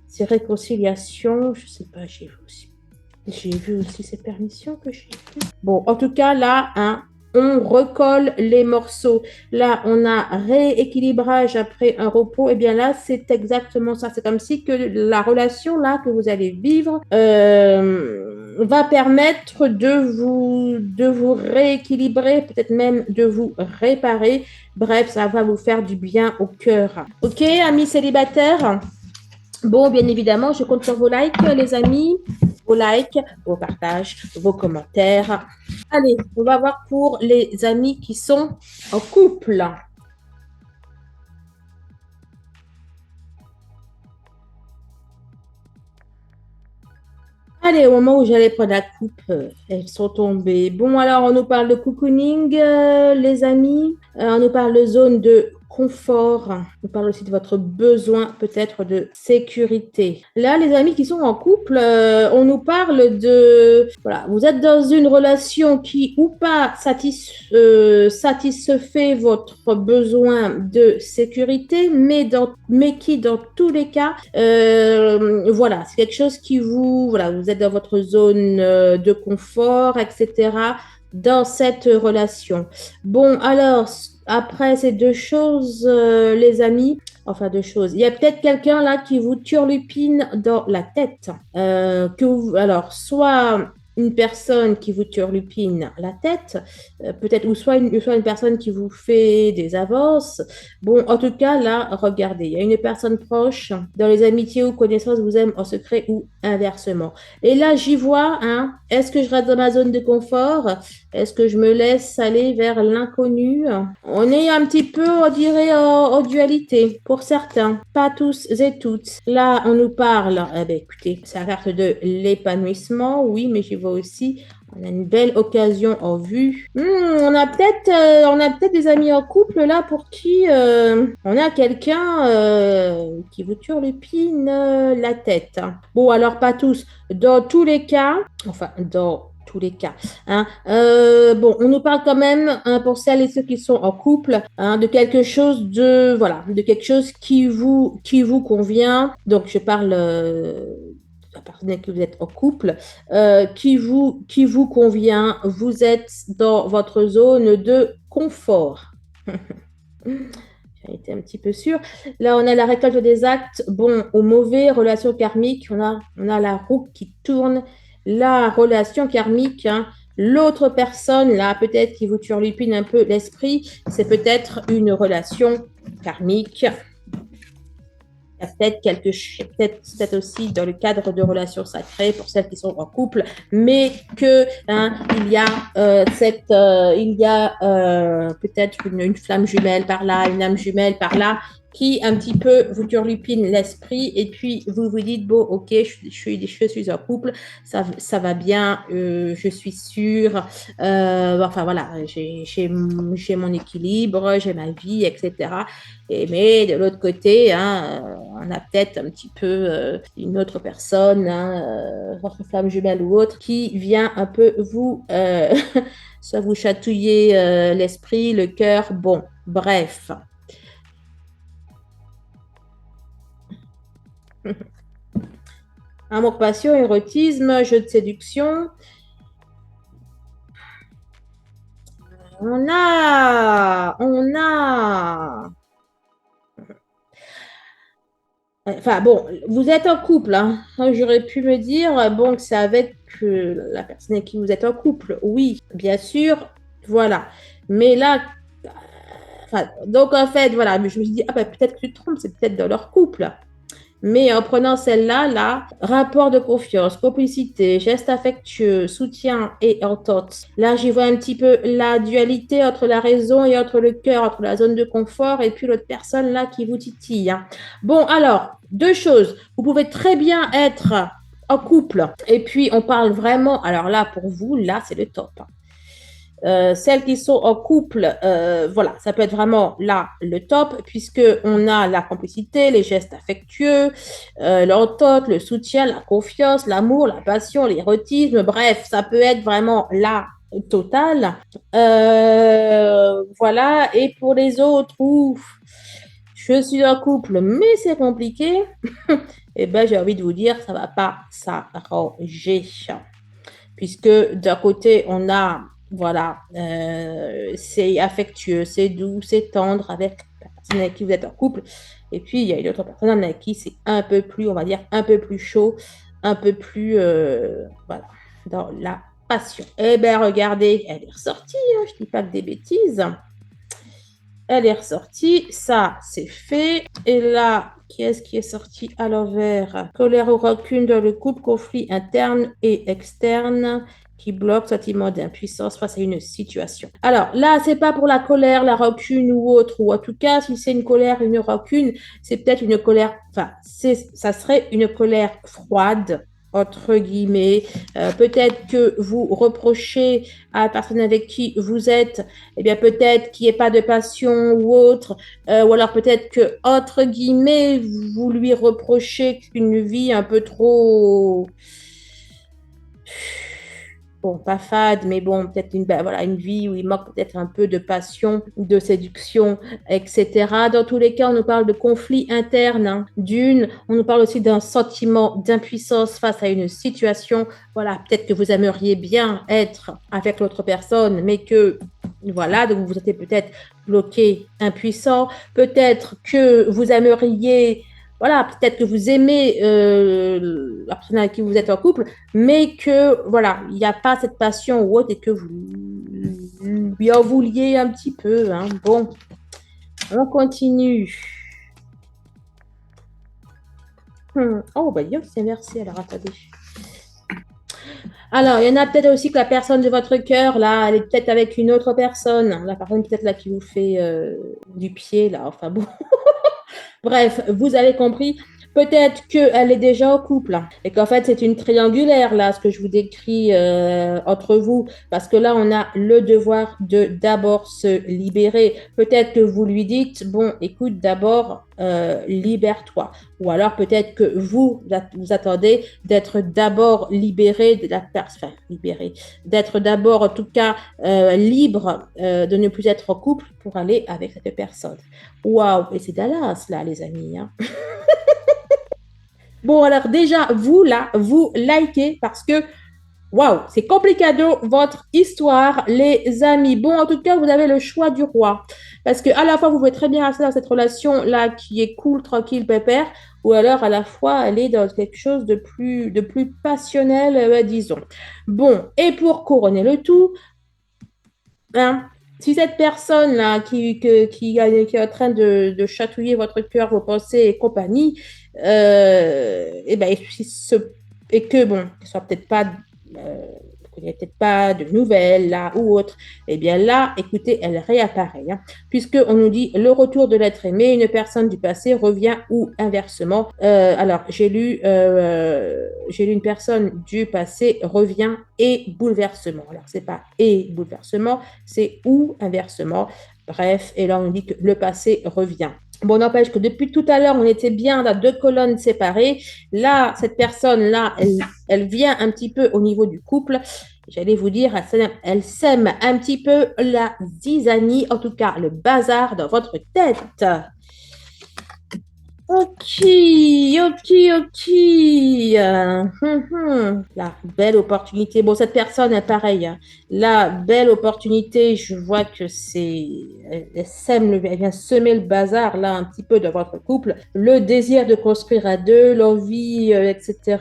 Ces réconciliations, je ne sais pas, j'ai vu aussi ces permissions que j'ai vues. Bon, en tout cas, là, hein, on recolle les morceaux. Là, on a rééquilibrage après un repos. Et bien là, c'est exactement ça. C'est comme si que la relation là que vous allez vivre va permettre de vous rééquilibrer, peut-être même de vous réparer. Bref, ça va vous faire du bien au cœur. Ok, amis célibataires? Bon, bien évidemment, je compte sur vos likes, les amis. Vos likes, vos partages, vos commentaires. Allez, on va voir pour les amis qui sont en couple. Allez, au moment où j'allais prendre la coupe, elles sont tombées. Bon, alors, on nous parle de cocooning, les amis. On nous parle de zone de confort. On nous parle aussi de votre besoin peut-être de sécurité. Là, les amis qui sont en couple, on nous parle de... Voilà, vous êtes dans une relation qui ou pas satisfait votre besoin de sécurité, mais qui, dans tous les cas, voilà, c'est quelque chose qui vous... Voilà, vous êtes dans votre zone de confort, etc. dans cette relation. Bon, alors, après ces deux choses, les amis, enfin deux choses, il y a peut-être quelqu'un là qui vous turlupine dans la tête. Alors, soit une personne qui vous turlupine la tête, peut-être, ou soit une personne qui vous fait des avances. Bon, en tout cas, là, regardez, il y a une personne proche dans les amitiés ou connaissances vous aime en secret ou inversement. Et là, j'y vois, hein, est-ce que je reste dans ma zone de confort? Est-ce que je me laisse aller vers l'inconnu? On est un petit peu, on dirait, en dualité pour certains, pas tous et toutes. Là, on nous parle, eh bien, écoutez, ça carte de l'épanouissement, oui, mais j'y vois aussi, on a une belle occasion en vue. On a peut-être des amis en couple là pour qui on a quelqu'un qui vous turlupine la tête. Bon, alors pas tous. Dans tous les cas, enfin, dans tous les cas. Hein. Bon, on nous parle quand même, hein, pour celles et ceux qui sont en couple, hein, de quelque chose de quelque chose qui vous convient. Donc, je parle la personne avec qui vous êtes en couple, qui vous convient. Vous êtes dans votre zone de confort. J'ai été un petit peu sûre. Là, on a la récolte des actes. Bon, au mauvais, relation karmique, on a la roue qui tourne. La relation karmique, hein, l'autre personne, là, peut-être qui vous turlupine un peu l'esprit, c'est peut-être une relation karmique. Il y a peut-être aussi dans le cadre de relations sacrées pour celles qui sont en couple, mais que il y a peut-être une flamme jumelle par là, une âme jumelle par là, qui un petit peu vous turlupine l'esprit, et puis vous vous dites bon, ok, je suis en couple, ça va bien, je suis sûre, enfin voilà, j'ai mon équilibre, j'ai ma vie, etc. Mais de l'autre côté, hein, on a peut-être un petit peu une autre personne, hein, votre femme jumelle ou autre, qui vient un peu soit vous chatouiller l'esprit, le cœur, bon, bref. Amour, passion, érotisme, jeu de séduction. On a. Enfin bon, vous êtes en couple, hein. J'aurais pu me dire, bon, que c'est avec la personne avec qui vous êtes en couple. Oui, bien sûr, voilà. Mais là, enfin, donc en fait, voilà, mais je me suis dit, ah ben peut-être que tu te trompes, c'est peut-être dans leur couple. Mais en prenant celle-là, là, rapport de confiance, complicité, geste affectueux, soutien et entente. Là, j'y vois un petit peu la dualité entre la raison et entre le cœur, entre la zone de confort et puis l'autre personne là qui vous titille. Hein. Bon, alors, deux choses. Vous pouvez très bien être en couple et puis on parle vraiment, alors là, pour vous, là, c'est le top. Celles qui sont en couple, voilà, ça peut être vraiment là le top, puisque on a la complicité, les gestes affectueux, l'entente, le soutien, la confiance, l'amour, la passion, l'érotisme, bref, ça peut être vraiment là total. Voilà, et pour les autres, ouf, je suis en couple, mais c'est compliqué, et ben j'ai envie de vous dire, ça va pas s'arranger. Puisque d'un côté, on a, voilà, c'est affectueux, c'est doux, c'est tendre avec la personne avec qui vous êtes en couple. Et puis, il y a une autre personne avec qui c'est un peu plus, on va dire, un peu plus chaud, un peu plus, voilà, dans la passion. Eh bien, regardez, elle est ressortie, hein, je ne dis pas que des bêtises. Elle est ressortie, ça c'est fait. Et là, qui est-ce qui est sorti à l'envers? Colère ou rancune dans le couple, conflit interne et externe qui bloque, sentiment d'impuissance face à une situation. Alors là, c'est pas pour la colère, la rancune ou autre, ou en tout cas, si c'est une colère, une rancune, c'est peut-être une colère, enfin, ça serait une colère froide, entre guillemets. Peut-être que vous reprochez à la personne avec qui vous êtes, eh bien peut-être qu'il n'y ait pas de passion ou autre, ou alors peut-être que, entre guillemets, vous lui reprochez une vie un peu trop bon, pas fade, mais bon, peut-être ben, voilà, une vie où il manque peut-être un peu de passion, de séduction, etc. Dans tous les cas, on nous parle de conflits internes, hein, on nous parle aussi d'un sentiment d'impuissance face à une situation. Voilà, peut-être que vous aimeriez bien être avec l'autre personne, mais que voilà, donc vous êtes peut-être bloqué, impuissant. Peut-être que vous aimeriez, voilà, peut-être que vous aimez la personne avec qui vous êtes en couple, mais que, voilà, il n'y a pas cette passion ou autre et que vous lui en vouliez un petit peu. Hein. Bon, on continue. Oh, bah, c'est inversé, alors attendez. Alors, il y en a peut-être aussi que la personne de votre cœur, là, elle est peut-être avec une autre personne. La personne peut-être là qui vous fait du pied, là, enfin bon. Bref, vous avez compris. Peut-être qu'elle est déjà en couple et qu'en fait, c'est une triangulaire, là, ce que je vous décris entre vous. Parce que là, on a le devoir de d'abord se libérer. Peut-être que vous lui dites, bon, écoute, d'abord, libère-toi. Ou alors peut-être que vous attendez d'être d'abord libéré de la personne, enfin, libéré, d'être d'abord, en tout cas, libre de ne plus être en couple pour aller avec cette personne. Waouh, et c'est Dallas, là, les amis. Hein. Bon, alors déjà, vous, là, vous likez parce que, waouh, c'est complicado, votre histoire, les amis. Bon, en tout cas, vous avez le choix du roi. Parce que à la fois, vous pouvez très bien rester dans cette relation-là qui est cool, tranquille, pépère, ou alors à la fois aller dans quelque chose de plus passionnel, disons. Bon, et pour couronner le tout, hein, si cette personne-là qui est en train de chatouiller votre cœur, vos pensées et compagnie, et, ben, et que, bon, ne soit peut-être pas, qu'il n'y ait peut-être pas de nouvelles là ou autre, eh bien là, écoutez, elle réapparaît. Hein, puisqu'on nous dit le retour de l'être aimé, une personne du passé revient ou inversement. Alors, j'ai lu une personne du passé revient et bouleversement. Alors, c'est pas et bouleversement, c'est ou inversement. Bref, et là, on dit que le passé revient. Bon, n'empêche que depuis tout à l'heure, on était bien dans deux colonnes séparées. Là, cette personne-là, elle vient un petit peu au niveau du couple. J'allais vous dire, elle sème un petit peu la zizanie, en tout cas le bazar dans votre tête. Ok, ok, ok. La belle opportunité. Bon, cette personne est pareille. Hein. La belle opportunité, je vois que elle vient semer le bazar là un petit peu dans votre couple. Le désir de construire à deux, l'envie, etc.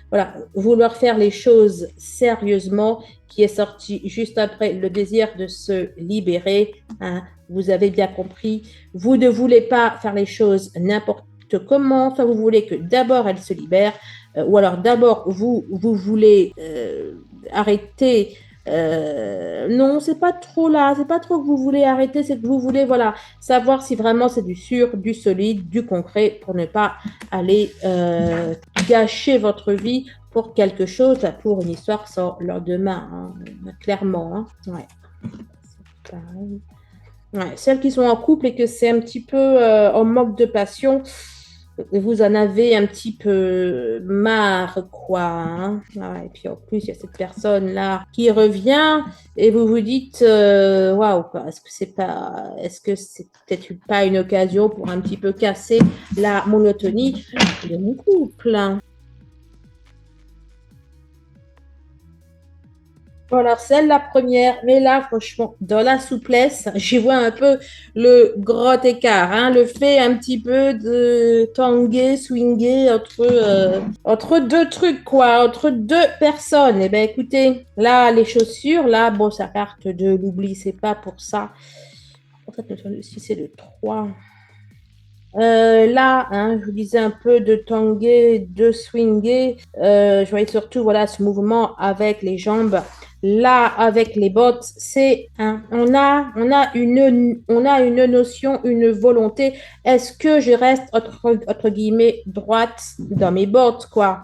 Voilà, vouloir faire les choses sérieusement, qui est sorti juste après le désir de se libérer. Hein. Vous avez bien compris. Vous ne voulez pas faire les choses n'importe comment. Soit vous voulez que d'abord elle se libère, ou alors d'abord vous voulez arrêter. Non, c'est pas trop là. C'est pas trop que vous voulez arrêter, c'est que vous voulez, voilà, savoir si vraiment c'est du sûr, du solide, du concret, pour ne pas aller gâcher votre vie pour quelque chose, pour une histoire sans lendemain, hein, clairement. Hein. Ouais. C'est pareil. Ouais, celles qui sont en couple et que c'est un petit peu en manque de passion, vous en avez un petit peu marre, quoi. Hein. Ouais, et puis en plus, il y a cette personne-là qui revient et vous vous dites, waouh, est-ce que c'est peut-être pas une occasion pour un petit peu casser la monotonie de mon couple? Hein. Bon, alors, celle la première, mais là, franchement, dans la souplesse, j'y vois un peu le grand écart, hein, le fait un petit peu de tanguer, swinguer entre deux trucs, quoi, entre deux personnes. Eh bien, écoutez, là, les chaussures, là, bon, ça part de l'oubli, c'est pas pour ça. En fait, si c'est le 3. Là, hein, je vous disais un peu de tanguer, de swinger. Je voyais surtout voilà, ce mouvement avec les jambes. Là, avec les bottes, c'est on a une notion, une volonté. Est-ce que je reste entre guillemets droite dans mes bottes, quoi?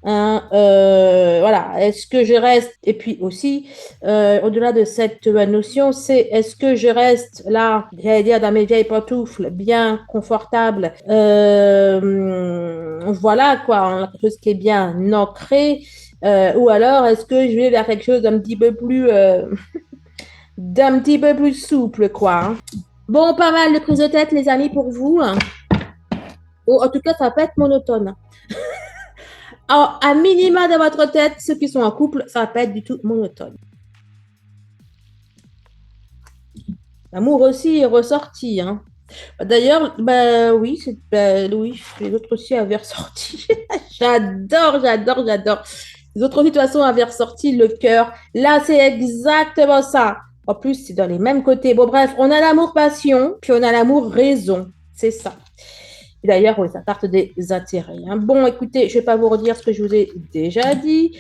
Hein, voilà, est-ce que je reste, et puis aussi, au-delà de cette notion, c'est est-ce que je reste là, j'allais dire, dans mes vieilles pantoufles, bien confortable, voilà quoi, quelque chose qui est bien ancré, Ou alors, est-ce que je vais vers quelque chose d'un petit peu plus souple, quoi. Hein. Bon, pas mal de prise de tête, les amis, pour vous. Ou en tout cas, ça va pas être monotone. Alors, à minima dans votre tête, ceux qui sont en couple, ça va pas être du tout monotone. L'amour aussi est ressorti. Hein. D'ailleurs, bah oui, oui, les autres aussi avaient ressorti. J'adore. Les autres aussi, de toute façon, avaient ressorti le cœur. Là, c'est exactement ça. En plus, c'est dans les mêmes côtés. Bon, bref, on a l'amour-passion, puis on a l'amour-raison. C'est ça. D'ailleurs, oui, ça part des intérêts. Hein. Bon, écoutez, je ne vais pas vous redire ce que je vous ai déjà dit.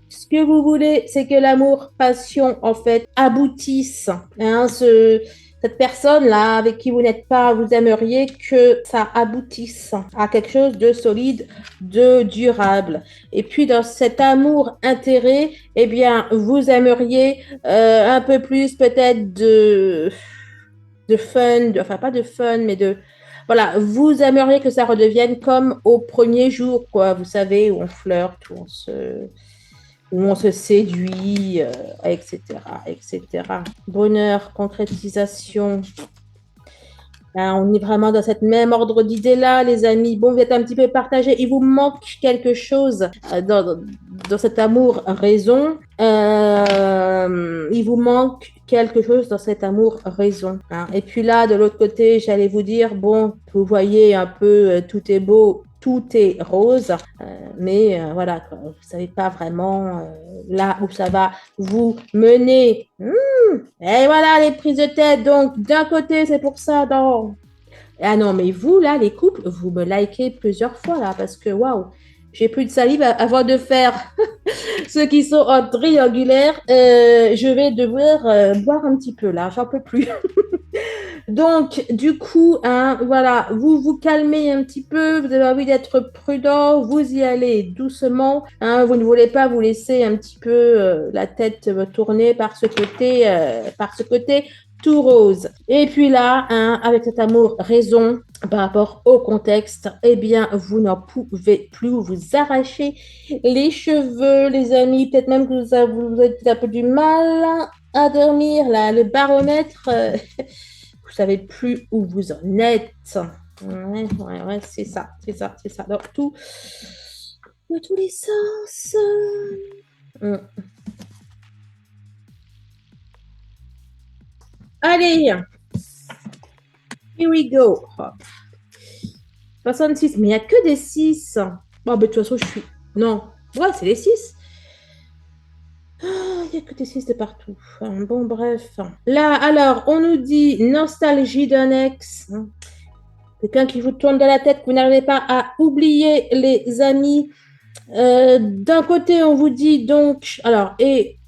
Ce que vous voulez, c'est que l'amour, passion, en fait, aboutisse. Hein, cette personne-là avec qui vous n'êtes pas, vous aimeriez que ça aboutisse à quelque chose de solide, de durable. Et puis, dans cet amour-intérêt, eh bien, vous aimeriez un peu plus peut-être de fun, enfin pas de fun, mais de... Voilà, vous aimeriez que ça redevienne comme au premier jour, quoi. Vous savez, où on flirte, où on se séduit, etc., etc. Bonheur, concrétisation. Hein, on est vraiment dans cette même ordre d'idées-là, les amis. Bon, vous êtes un petit peu partagés. Il vous manque quelque chose dans cet amour-raison. Il vous manque quelque chose dans cet amour-raison. Hein. Et puis là, de l'autre côté, j'allais vous dire, bon, vous voyez un peu, tout est beau, tout est rose, mais voilà, quoi, vous ne savez pas vraiment là où ça va vous mener. Et voilà les prises de tête. Donc, d'un côté, c'est pour ça. Ah non, mais vous, là, les couples, vous me likez plusieurs fois, là, parce que, waouh, j'ai plus de salive avant de faire ceux qui sont en triangulaire. Je vais devoir boire un petit peu, là, j'en peux plus. Donc, du coup, hein, voilà, vous vous calmez un petit peu, vous avez envie d'être prudent, vous y allez doucement, hein, vous ne voulez pas vous laisser un petit peu la tête tourner par ce côté tout rose. Et puis là, hein, avec cet amour raison par rapport au contexte, eh bien, vous n'en pouvez plus vous arracher les cheveux, les amis, peut-être même que vous avez un peu du mal à dormir, là, le baromètre... vous savez plus où vous en êtes. Ouais, c'est ça. Dans tous les sens. Allez, here we go. 66, mais il n'y a que des 6. Bon, de toute façon, je suis... Non, ouais, c'est les 6. Il n'y a que des 6 de partout. Bon, bref. Là, alors, on nous dit nostalgie d'un ex. Quelqu'un qui vous tourne dans la tête, que vous n'arrivez pas à oublier, les amis. D'un côté, on vous dit donc, alors, et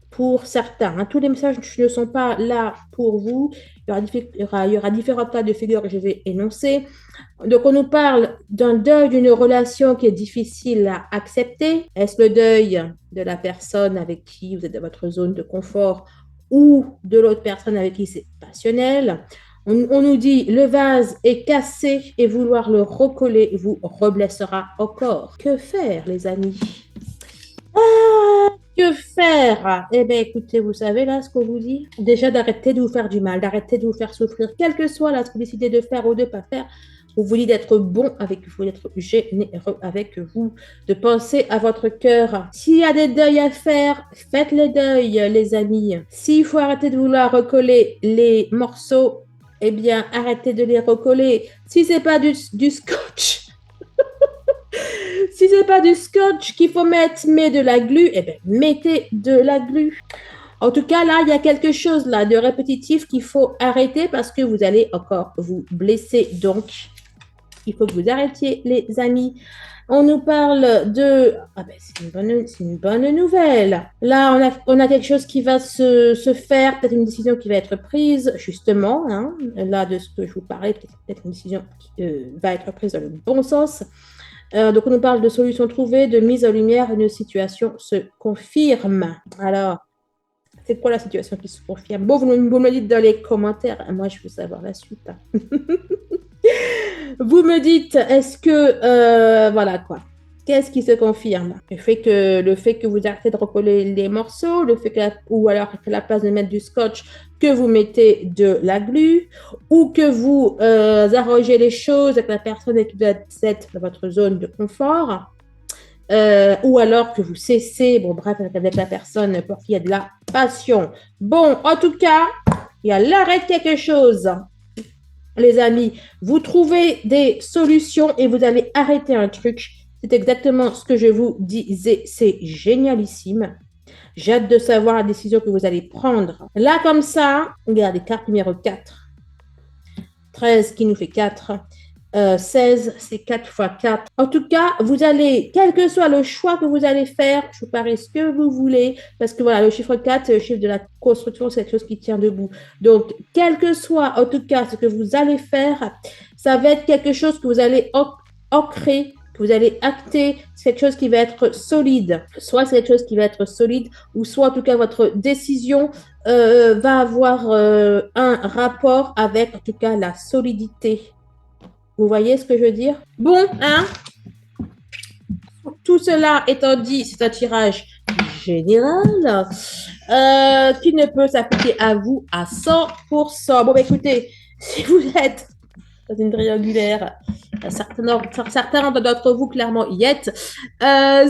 pour certains, hein, tous les messages ne sont pas là pour vous. Il y aura différents cas de figure que je vais énoncer. Donc, on nous parle d'un deuil d'une relation qui est difficile à accepter. Est-ce le deuil de la personne avec qui vous êtes dans votre zone de confort ou de l'autre personne avec qui c'est passionnel? On nous dit le vase est cassé et vouloir le recoller vous reblessera encore. Que faire, les amis? Que faire? Eh bien, écoutez, vous savez là ce qu'on vous dit? Déjà d'arrêter de vous faire du mal, d'arrêter de vous faire souffrir, quel que soit là ce que vous décidez de faire ou de ne pas faire. On vous dit d'être bon avec vous, d'être généreux avec vous, de penser à votre cœur. S'il y a des deuils à faire, faites les deuils, les amis. S'il faut arrêter de vouloir recoller les morceaux, eh bien, arrêtez de les recoller. Si c'est pas du scotch, si c'est pas du scotch qu'il faut mettre, mais de la glu, eh bien, mettez de la glu. En tout cas, là, il y a quelque chose là de répétitif qu'il faut arrêter parce que vous allez encore vous blesser. Donc, il faut que vous arrêtiez, les amis. On nous parle de... Ah ben, c'est une bonne nouvelle. Là, on a quelque chose qui va se faire, peut-être une décision qui va être prise, justement. Hein, là, de ce que je vous parlais, peut-être une décision qui va être prise dans le bon sens. Donc, on nous parle de solutions trouvées, de mise en lumière, une situation se confirme. Alors, c'est quoi la situation qui se confirme? Bon, vous me le dites dans les commentaires. Moi, je veux savoir la suite. Vous me dites, est-ce que... voilà, quoi. Qu'est-ce qui se confirme? Le fait que vous arrêtez de recoller les morceaux, ou alors qu'à la place de mettre du scotch, que vous mettez de la glu, ou que vous arrangez les choses avec la personne et que vous êtes dans votre zone de confort, ou alors que vous cessez, bon bref, avec la personne pour qu'il y ait de la passion. Bon, en tout cas, il y a l'arrêt de quelque chose. Les amis, vous trouvez des solutions et vous allez arrêter un truc. C'est exactement ce que je vous disais. C'est génialissime. J'ai hâte de savoir la décision que vous allez prendre. Là, comme ça, regardez, carte numéro 4. 13 qui nous fait 4. 16, c'est 4 fois 4. En tout cas, vous allez, quel que soit le choix que vous allez faire, je vous parie ce que vous voulez, parce que voilà, le chiffre 4, c'est le chiffre de la construction, c'est quelque chose qui tient debout. Donc, quel que soit, en tout cas, ce que vous allez faire, ça va être quelque chose que vous allez ancrer, que vous allez acter, c'est quelque chose qui va être solide. Soit c'est quelque chose qui va être solide, ou soit en tout cas votre décision va avoir un rapport avec en tout cas la solidité. Vous voyez ce que je veux dire? Bon, hein? Tout cela étant dit, c'est un tirage général qui ne peut s'appliquer à vous à 100%. Bon, bah, écoutez, si vous êtes dans une triangulaire, certains d'entre vous clairement y êtes.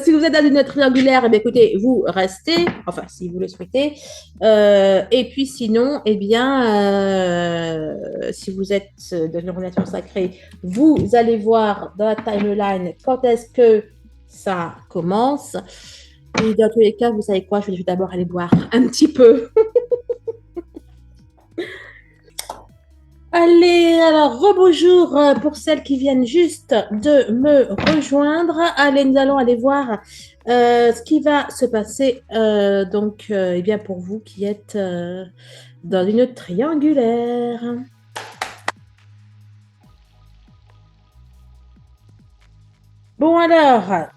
Si vous êtes dans une triangulaire, eh bien, écoutez, vous restez, enfin si vous le souhaitez. Et puis sinon, eh bien, si vous êtes dans une relation sacrée, vous allez voir dans la timeline quand est-ce que ça commence. Et dans tous les cas, vous savez quoi, je vais d'abord aller boire un petit peu. Allez, alors, rebonjour pour celles qui viennent juste de me rejoindre. Allez, nous allons aller voir ce qui va se passer eh bien, pour vous qui êtes dans une triangulaire. Bon, alors,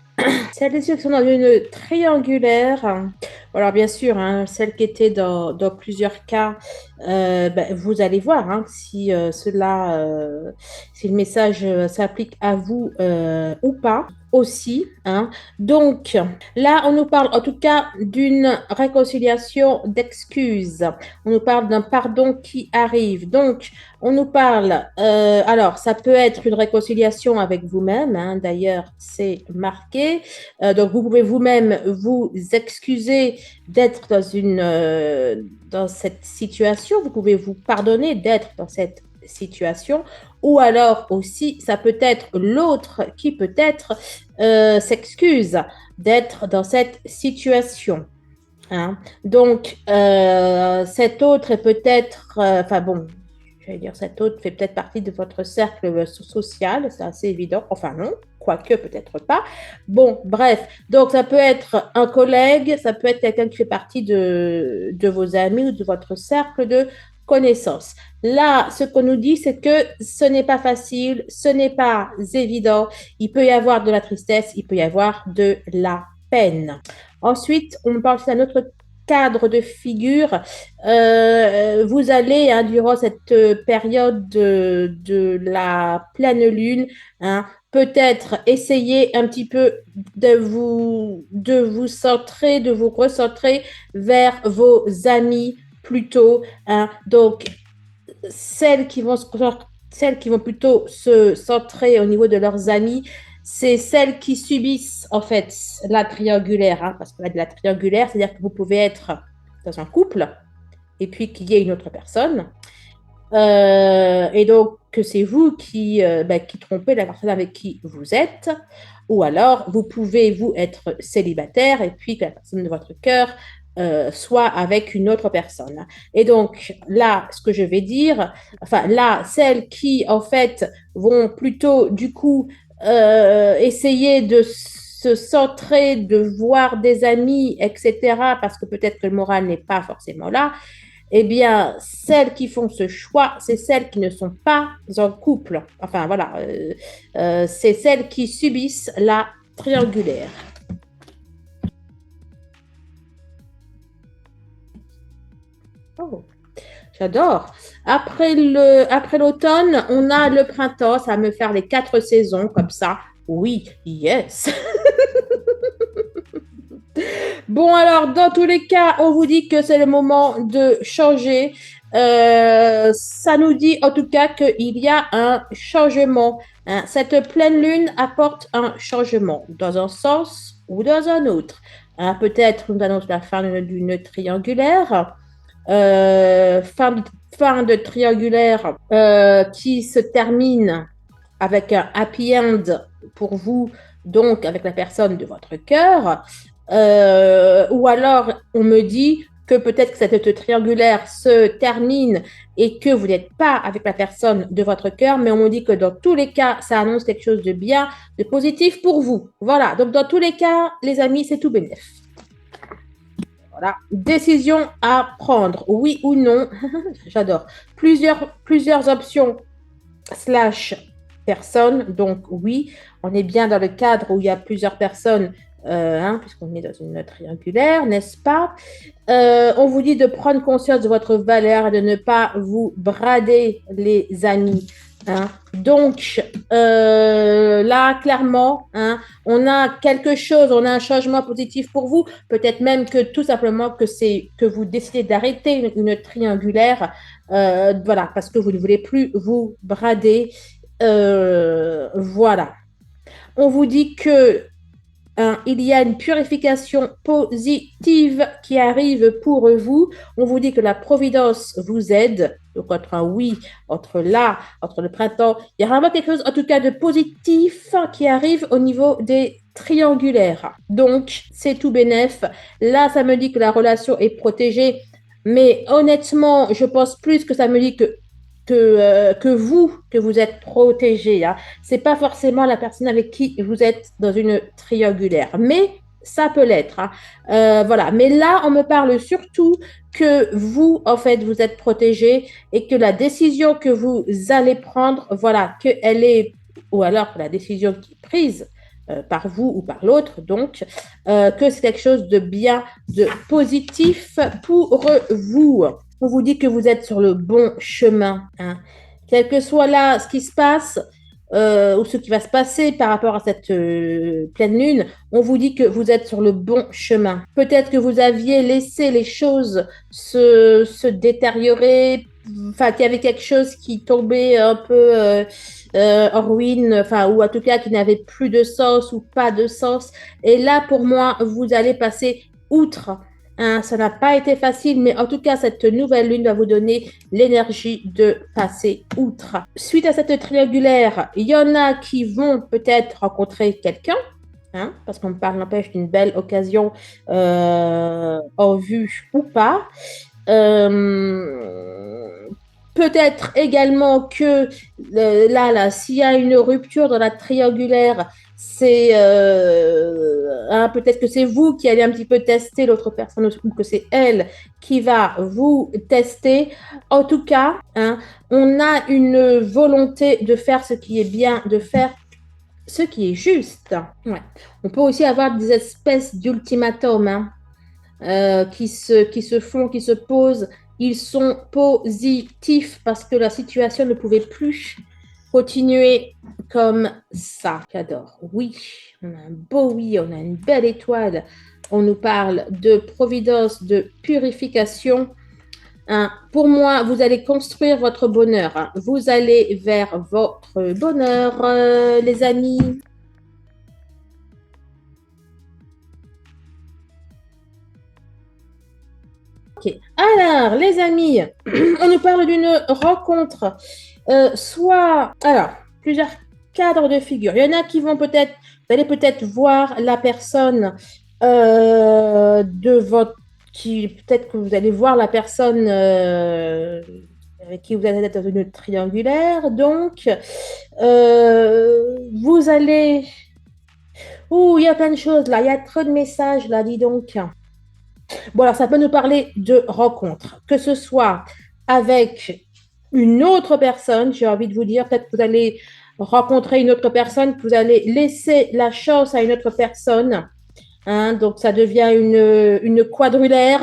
celles qui sont dans une triangulaire, alors bien sûr, hein, celles qui étaient dans plusieurs cas, vous allez voir hein, si si le message s'applique à vous ou pas aussi. Hein. Donc là, on nous parle en tout cas d'une réconciliation d'excuses. On nous parle d'un pardon qui arrive. Donc, on nous parle, alors ça peut être une réconciliation avec vous-même, hein, d'ailleurs c'est marqué. Donc vous pouvez vous-même vous excuser d'être dans cette situation, vous pouvez vous pardonner d'être dans cette situation, ou alors aussi ça peut être l'autre qui peut-être s'excuse d'être dans cette situation. Hein. Donc cet autre est peut-être, enfin bon, j'allais dire cet autre fait peut-être partie de votre cercle social, c'est assez évident, enfin non, quoique peut-être pas. Bon, bref, donc ça peut être un collègue, ça peut être quelqu'un qui fait partie de vos amis ou de votre cercle de connaissances. Là, ce qu'on nous dit, c'est que ce n'est pas facile, ce n'est pas évident, il peut y avoir de la tristesse, il peut y avoir de la peine. Ensuite, on parle d'un autre cadre de figure. Vous allez, hein, durant cette période de la pleine lune, hein, peut-être essayer un petit peu de vous centrer, de vous recentrer vers vos amis plutôt. Hein. Donc, celles qui vont plutôt se centrer au niveau de leurs amis, c'est celles qui subissent en fait la triangulaire, hein, parce que la triangulaire, c'est-à-dire que vous pouvez être dans un couple et puis qu'il y ait une autre personne. Et donc que c'est vous qui trompez la personne avec qui vous êtes, ou alors vous pouvez vous être célibataire et puis que la personne de votre cœur soit avec une autre personne. Et donc là, ce que je vais dire, enfin là, celles qui en fait vont plutôt du coup essayer de se centrer, de voir des amis, etc., parce que peut-être que le moral n'est pas forcément là, eh bien, celles qui font ce choix, c'est celles qui ne sont pas en couple. Enfin, voilà, c'est celles qui subissent la triangulaire. Oh, j'adore. Après l'automne, on a le printemps. Ça va me faire les 4 saisons comme ça. Oui, yes. Bon, alors, dans tous les cas, on vous dit que c'est le moment de changer. Ça nous dit en tout cas qu'il y a un changement, hein. Cette pleine lune apporte un changement dans un sens ou dans un autre, hein. Peut-être nous annonce la fin d'une triangulaire, fin, fin de triangulaire qui se termine avec un happy end pour vous, donc avec la personne de votre cœur. Ou alors, on me dit que peut-être que cette triangulaire se termine et que vous n'êtes pas avec la personne de votre cœur, mais on me dit que dans tous les cas, ça annonce quelque chose de bien, de positif pour vous. Voilà, donc dans tous les cas, les amis, c'est tout bénef. Voilà, décision à prendre, oui ou non, j'adore. Plusieurs options slash personnes, donc oui, on est bien dans le cadre où il y a plusieurs personnes, puisqu'on est dans une triangulaire, n'est-ce pas? On vous dit de prendre conscience de votre valeur et de ne pas vous brader, les amis. Hein. Donc, là, clairement, hein, on a quelque chose, on a un changement positif pour vous. Peut-être même que tout simplement que vous décidez d'arrêter une triangulaire, voilà, parce que vous ne voulez plus vous brader. Voilà. On vous dit que il y a une purification positive qui arrive pour vous. On vous dit que la providence vous aide. Donc, entre un oui, entre là, entre le printemps, il y a vraiment quelque chose, en tout cas, de positif qui arrive au niveau des triangulaires. Donc, c'est tout bénef. Là, ça me dit que la relation est protégée. Mais honnêtement, je pense plus que ça me dit que vous êtes protégé. Hein. Ce n'est pas forcément la personne avec qui vous êtes dans une triangulaire, mais ça peut l'être. Hein. Voilà. Mais là, on me parle surtout que vous, en fait, vous êtes protégé et que la décision que vous allez prendre, voilà, qu'elle est, ou alors que la décision qui est prise par vous ou par l'autre, donc, que c'est quelque chose de bien, de positif pour vous. On vous dit que vous êtes sur le bon chemin. Hein. Quel que soit là ce qui se passe ou ce qui va se passer par rapport à cette pleine lune, on vous dit que vous êtes sur le bon chemin. Peut-être que vous aviez laissé les choses se détériorer, enfin qu'il y avait quelque chose qui tombait un peu en ruine, enfin ou en tout cas qui n'avait plus de sens ou pas de sens. Et là, pour moi, vous allez passer outre. Hein, ça n'a pas été facile, mais en tout cas, cette nouvelle lune va vous donner l'énergie de passer outre. Suite à cette triangulaire, il y en a qui vont peut-être rencontrer quelqu'un, hein, parce qu'on me parle, n'empêche, d'une belle occasion en vue ou pas. Peut-être également que là, s'il y a une rupture dans la triangulaire, c'est peut-être que c'est vous qui allez un petit peu tester l'autre personne ou que c'est elle qui va vous tester. En tout cas, hein, on a une volonté de faire ce qui est bien, de faire ce qui est juste. Ouais. On peut aussi avoir des espèces d'ultimatums qui se font, qui se posent. Ils sont positifs parce que la situation ne pouvait plus continuer comme ça. J'adore. Oui, on a un beau oui, on a une belle étoile. On nous parle de providence, de purification. Hein, pour moi, vous allez construire votre bonheur. Hein. Vous allez vers votre bonheur, les amis. Ok. Alors, les amis, on nous parle d'une rencontre. Alors, plusieurs cadres de figure. Il y en a qui vont peut-être, vous allez peut-être voir la personne de votre, peut-être que vous allez voir la personne avec qui vous allez être dans une triangulaire. Donc, vous allez... Ouh, il y a plein de choses là, il y a trop de messages là, dis donc. Bon, alors ça peut nous parler de rencontres, que ce soit avec une autre personne, j'ai envie de vous dire, peut-être que vous allez rencontrer une autre personne, que vous allez laisser la chance à une autre personne, hein, donc ça devient une quadrulaire,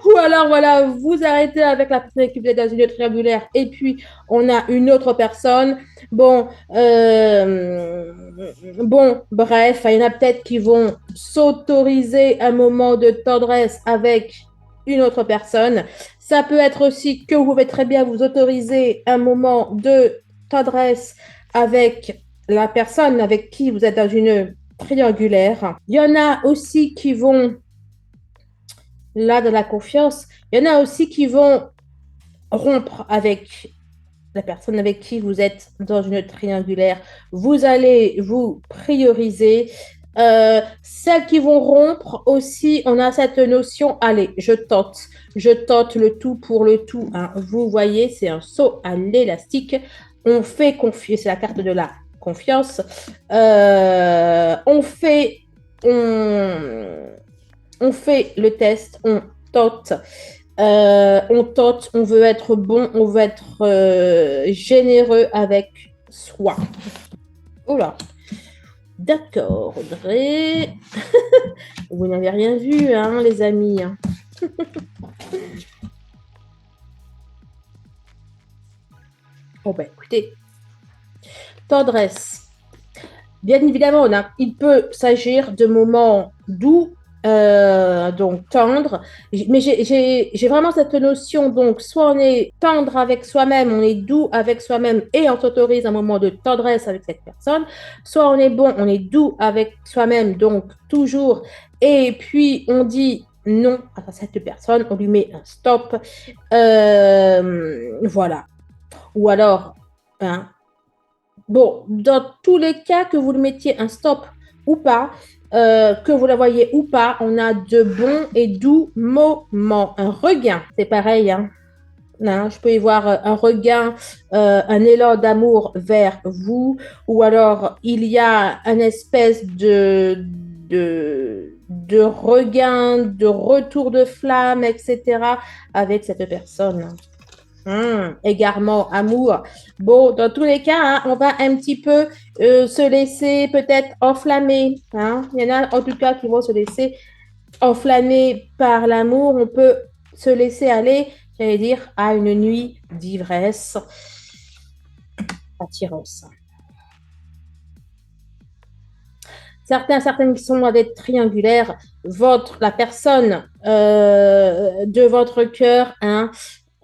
ou alors, voilà, vous arrêtez avec la personne qui vous êtes dans une triangulaire et puis on a une autre personne. Bon, bref, il y en a peut-être qui vont s'autoriser un moment de tendresse avec une autre personne. Ça peut être aussi que vous pouvez très bien vous autoriser un moment de tendresse avec la personne avec qui vous êtes dans une triangulaire. Il y en a aussi qui vont là, de la confiance, il y en a aussi qui vont rompre avec la personne avec qui vous êtes dans une triangulaire. Vous allez vous prioriser. Celles qui vont rompre aussi, on a cette notion, allez, je tente le tout pour le tout, hein. Vous voyez, c'est un saut à l'élastique. On fait confiance, c'est la carte de la confiance. On, on fait le test, tente, on tente, on veut être bon, on veut être généreux avec soi. Oula, d'accord, Audrey. Vous n'avez rien vu, hein, les amis. Bon, ben, écoutez, tendresse. Bien évidemment, il peut s'agir de moments doux, donc tendre. Mais j'ai vraiment cette notion, donc soit on est tendre avec soi-même, on est doux avec soi-même et on s'autorise un moment de tendresse avec cette personne, soit on est bon, on est doux avec soi-même, donc toujours, et puis on dit non à cette personne, on lui met un stop. Voilà. Ou alors, hein, bon, dans tous les cas, que vous le mettiez un stop ou pas, que vous la voyez ou pas, on a de bons et doux moments. Un regain, c'est pareil, hein. Hein, je peux y voir un regain, un élan d'amour vers vous, ou alors il y a une espèce de regain, de retour de flamme, etc., avec cette personne. Égarement, amour. Bon, dans tous les cas, hein, on va un petit peu se laisser peut-être enflammer. Hein. Il y en a en tout cas qui vont se laisser enflammer par l'amour. On peut se laisser aller, j'allais dire, à une nuit d'ivresse attirance. Certaines qui sont dans des triangulaires, la personne de votre cœur, hein,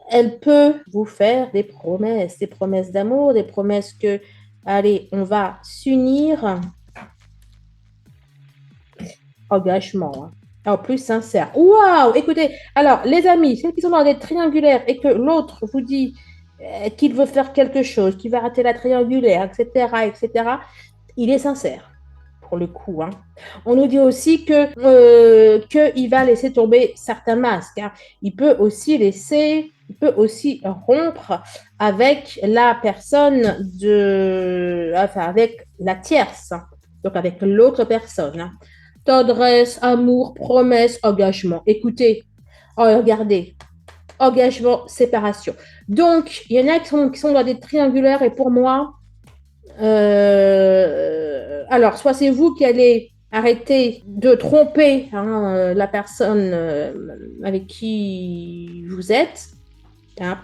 elle peut vous faire des promesses d'amour, des promesses que, allez, on va s'unir. Engagement, hein. En plus sincère. Waouh, écoutez, alors les amis, ceux qui sont dans des triangulaires et que l'autre vous dit qu'il veut faire quelque chose, qu'il va rater la triangulaire, etc., etc., il est sincère. Pour le coup, hein. On nous dit aussi qu'il va laisser tomber certains masques, hein. Il peut aussi rompre avec la personne avec la tierce, hein. Donc avec l'autre personne, hein. Tendresse, amour, promesse, engagement. Écoutez, regardez, engagement, séparation. Donc, il y en a qui sont dans des triangulaires et pour moi, alors, soit c'est vous qui allez arrêter de tromper, hein, la personne avec qui vous êtes, hein,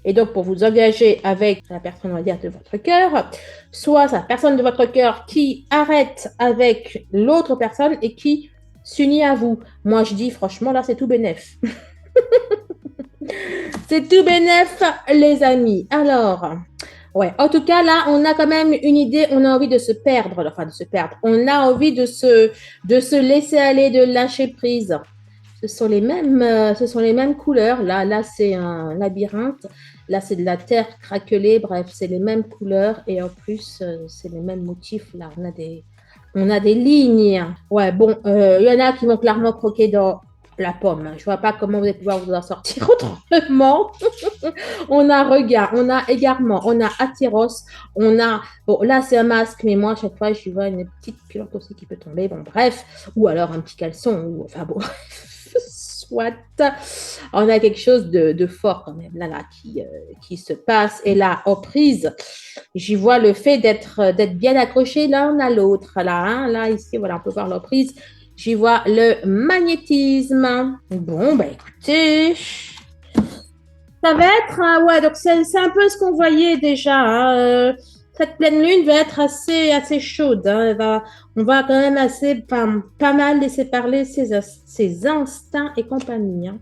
et donc pour vous engager avec la personne, on va dire, de votre cœur, soit la personne de votre cœur qui arrête avec l'autre personne et qui s'unit à vous. Moi, je dis, franchement, là, c'est tout bénef. C'est tout bénef, les amis. Alors, ouais, en tout cas, là, on a quand même une idée, on a envie de se perdre, enfin de se perdre. On a envie de se laisser aller, de lâcher prise. Ce sont les mêmes couleurs. Là, c'est un labyrinthe. Là, c'est de la terre craquelée. Bref, c'est les mêmes couleurs. Et en plus, c'est les mêmes motifs. Là, on a des lignes. Ouais, bon, il y en a qui vont clairement croquer dans la pomme. Je vois pas comment vous allez pouvoir vous en sortir autrement. On a regard, on a égarement, on a attiros, on a... Bon, là, c'est un masque, mais moi, à chaque fois, je vois une petite culotte aussi qui peut tomber. Bon, bref. Ou alors un petit caleçon. Ou... Enfin, bon... Soit on a quelque chose de fort quand même là qui se passe. Et là, en prise, j'y vois le fait d'être bien accroché l'un à l'autre. Là, hein, là, ici, voilà, on peut voir l'emprise. J'y vois le magnétisme. Bon, bah écoutez, ça va être, ouais, donc c'est un peu ce qu'on voyait déjà. Hein, cette pleine lune va être assez chaude. Hein, on va quand même pas mal laisser parler ses instincts et compagnie. Hein.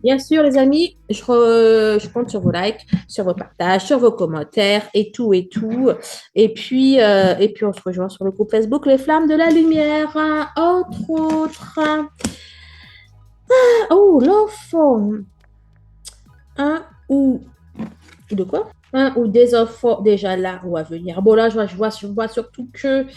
Bien sûr, les amis, je compte sur vos likes, sur vos partages, sur vos commentaires et tout et tout. Et puis on se rejoint sur le groupe Facebook Les Flammes de la Lumière, hein, entre autres. Oh, l'enfant. Un ou de quoi? Un ou des enfants déjà là ou à venir. Bon, là, je vois surtout que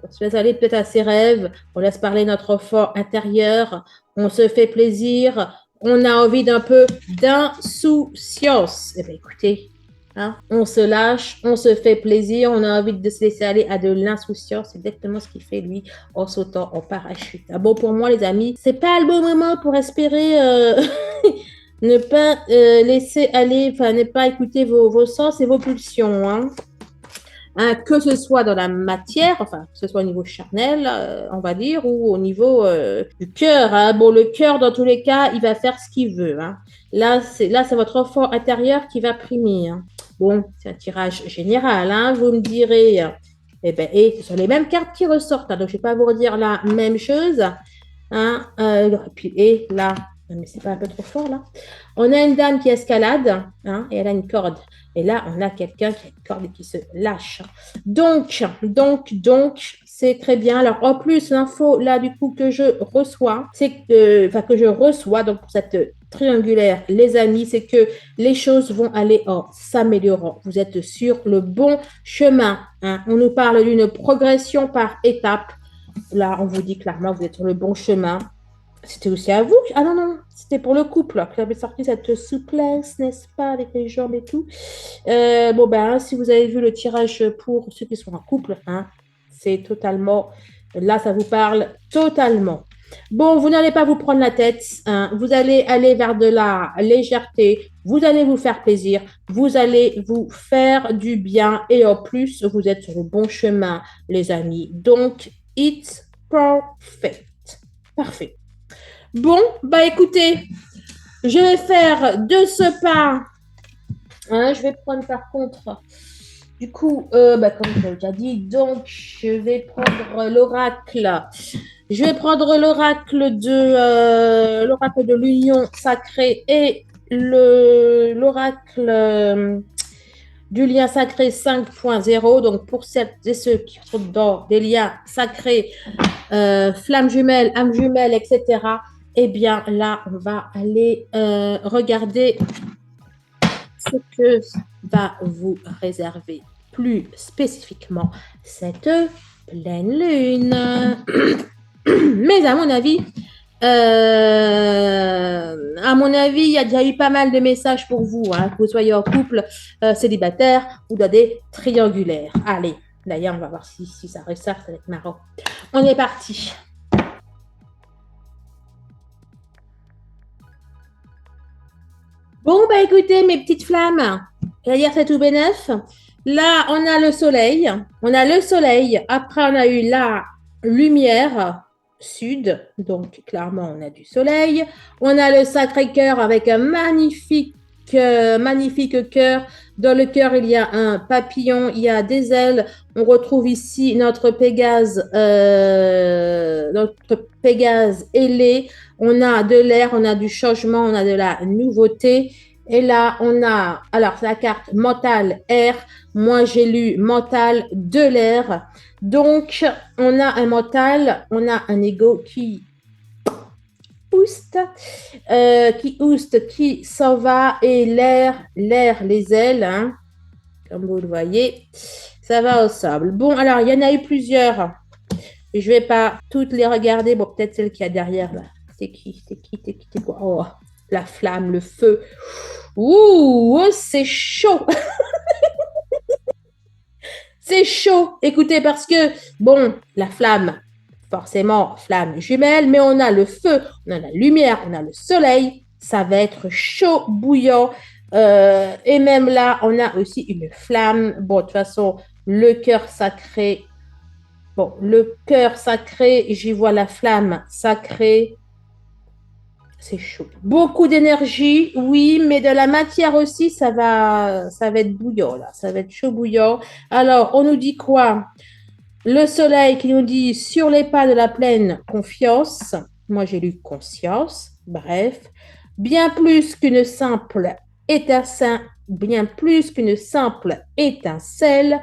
on se laisse aller peut-être à ses rêves, on laisse parler notre enfant intérieur, on se fait plaisir, on a envie d'un peu d'insouciance. Eh bien, écoutez, hein, on se lâche, on se fait plaisir, on a envie de se laisser aller à de l'insouciance. C'est exactement ce qu'il fait, lui, en sautant en parachute. Ah bon, pour moi, les amis, c'est pas le bon moment pour espérer ne pas laisser aller, enfin, ne pas écouter vos sens et vos pulsions, hein. Hein, que ce soit dans la matière, enfin, que ce soit au niveau charnel, on va dire, ou au niveau du cœur. Hein. Bon, le cœur, dans tous les cas, il va faire ce qu'il veut. Hein. Là, c'est votre enfant intérieur qui va primer. Hein. Bon, c'est un tirage général. Hein. Vous me direz, eh ben, et ce sont les mêmes cartes qui ressortent. Hein, donc, je ne vais pas vous redire la même chose. Hein. Et là, mais c'est pas un peu trop fort là. On a une dame qui escalade, hein, et elle a une corde. Et là, on a quelqu'un qui a une corde et qui se lâche. Donc, c'est très bien. Alors, en plus, l'info là du coup que je reçois, donc pour cette triangulaire, les amis, c'est que les choses vont aller en s'améliorant. Vous êtes sur le bon chemin. Hein. On nous parle d'une progression par étapes. Là, on vous dit clairement, vous êtes sur le bon chemin. C'était aussi à vous? Ah non, non, c'était pour le couple là, que j'avais sorti cette souplesse, n'est-ce pas, avec les jambes et tout. Bon, ben, si vous avez vu le tirage pour ceux qui sont en couple, hein, c'est totalement. Là, ça vous parle totalement. Bon, vous n'allez pas vous prendre la tête, hein, vous allez aller vers de la légèreté, vous allez vous faire plaisir, vous allez vous faire du bien et en plus, vous êtes sur le bon chemin, les amis. Donc, it's perfect. Parfait. Bon, bah écoutez, je vais faire de ce pas. Hein, je vais prendre par contre, du coup, comme je l'ai déjà dit, donc je vais prendre l'oracle. Je vais prendre l'oracle de l'union sacrée et l'oracle du lien sacré 5.0. Donc pour celles et ceux qui sont dans des liens sacrés, flammes jumelles, âmes jumelles, etc. Eh bien, là, on va aller regarder ce que va vous réserver plus spécifiquement cette pleine lune. Mais à mon avis, il y a déjà eu pas mal de messages pour vous, hein, que vous soyez en couple, célibataire ou dans des triangulaires. Allez, d'ailleurs, on va voir si ça ressort, ça va être marrant. On est parti. Bon, bah écoutez, mes petites flammes, j'allais dire c'est tout bénef. Là, on a le soleil. On a le soleil. Après, on a eu la lumière sud. Donc, clairement, on a du soleil. On a le Sacré-Cœur avec un magnifique cœur. Dans le cœur, il y a un papillon, il y a des ailes. On retrouve ici notre Pégase ailé. On a de l'air, on a du changement, on a de la nouveauté. Et là, on a, alors, la carte mentale air. Moi, j'ai lu mental de l'air. Donc, on a un mental, on a un ego qui ouste, qui s'en va. Et l'air, les ailes, hein, comme vous le voyez, ça va ensemble. Bon, alors, il y en a eu plusieurs. Je ne vais pas toutes les regarder. Bon, peut-être celle qui a derrière, là. C'est qui? Oh, la flamme, le feu. Ouh, oh, c'est chaud. C'est chaud. Écoutez, parce que, bon, la flamme, forcément, flamme jumelle, mais on a le feu, on a la lumière, on a le soleil. Ça va être chaud, bouillant. Et même là, on a aussi une flamme. Bon, de toute façon, le cœur sacré, Bon, le cœur sacré, j'y vois la flamme sacrée. C'est chaud. Beaucoup d'énergie, oui, mais de la matière aussi, ça va être bouillant, là. Ça va être chaud bouillant. Alors, on nous dit quoi? Le soleil qui nous dit sur les pas de la pleine confiance. Moi, j'ai lu conscience. Bref. Bien plus qu'une simple étincelle. Bien plus qu'une simple étincelle.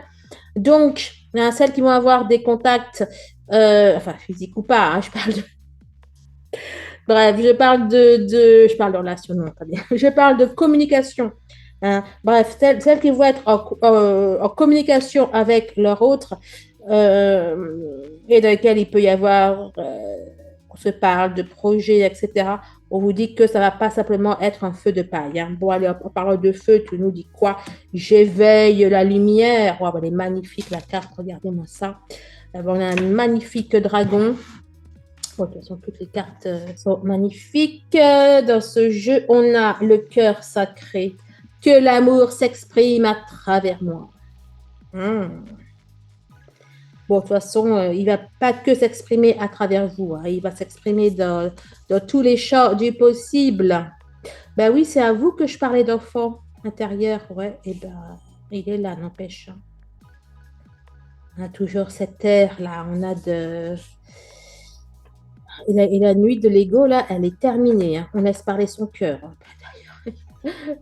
Donc, il y a celles qui vont avoir des contacts, enfin, physiques ou pas, hein, je parle de bref, je parle de relation, non, pas bien. Je parle de communication. Hein. Bref, celles qui vont être en communication avec leur autre et dans lesquelles il peut y avoir, on se parle de projets, etc. On vous dit que ça ne va pas simplement être un feu de paille. Hein. Bon, allez, en parlant de feu, tu nous dis quoi? J'éveille la lumière. Oh, elle est magnifique, la carte. Regardez-moi ça. On a un magnifique dragon. Bon, de toute façon, toutes les cartes sont magnifiques. Dans ce jeu, on a le cœur sacré. Que l'amour s'exprime à travers moi. Bon, de toute façon, il ne va pas que s'exprimer à travers vous. Hein. Il va s'exprimer dans tous les champs du possible. Ben oui, c'est à vous que je parlais d'enfant intérieur. Ouais, et ben, il est là, n'empêche. On a toujours cette air-là. On a de... Et la nuit de l'ego, là, elle est terminée. Hein. On laisse parler son cœur.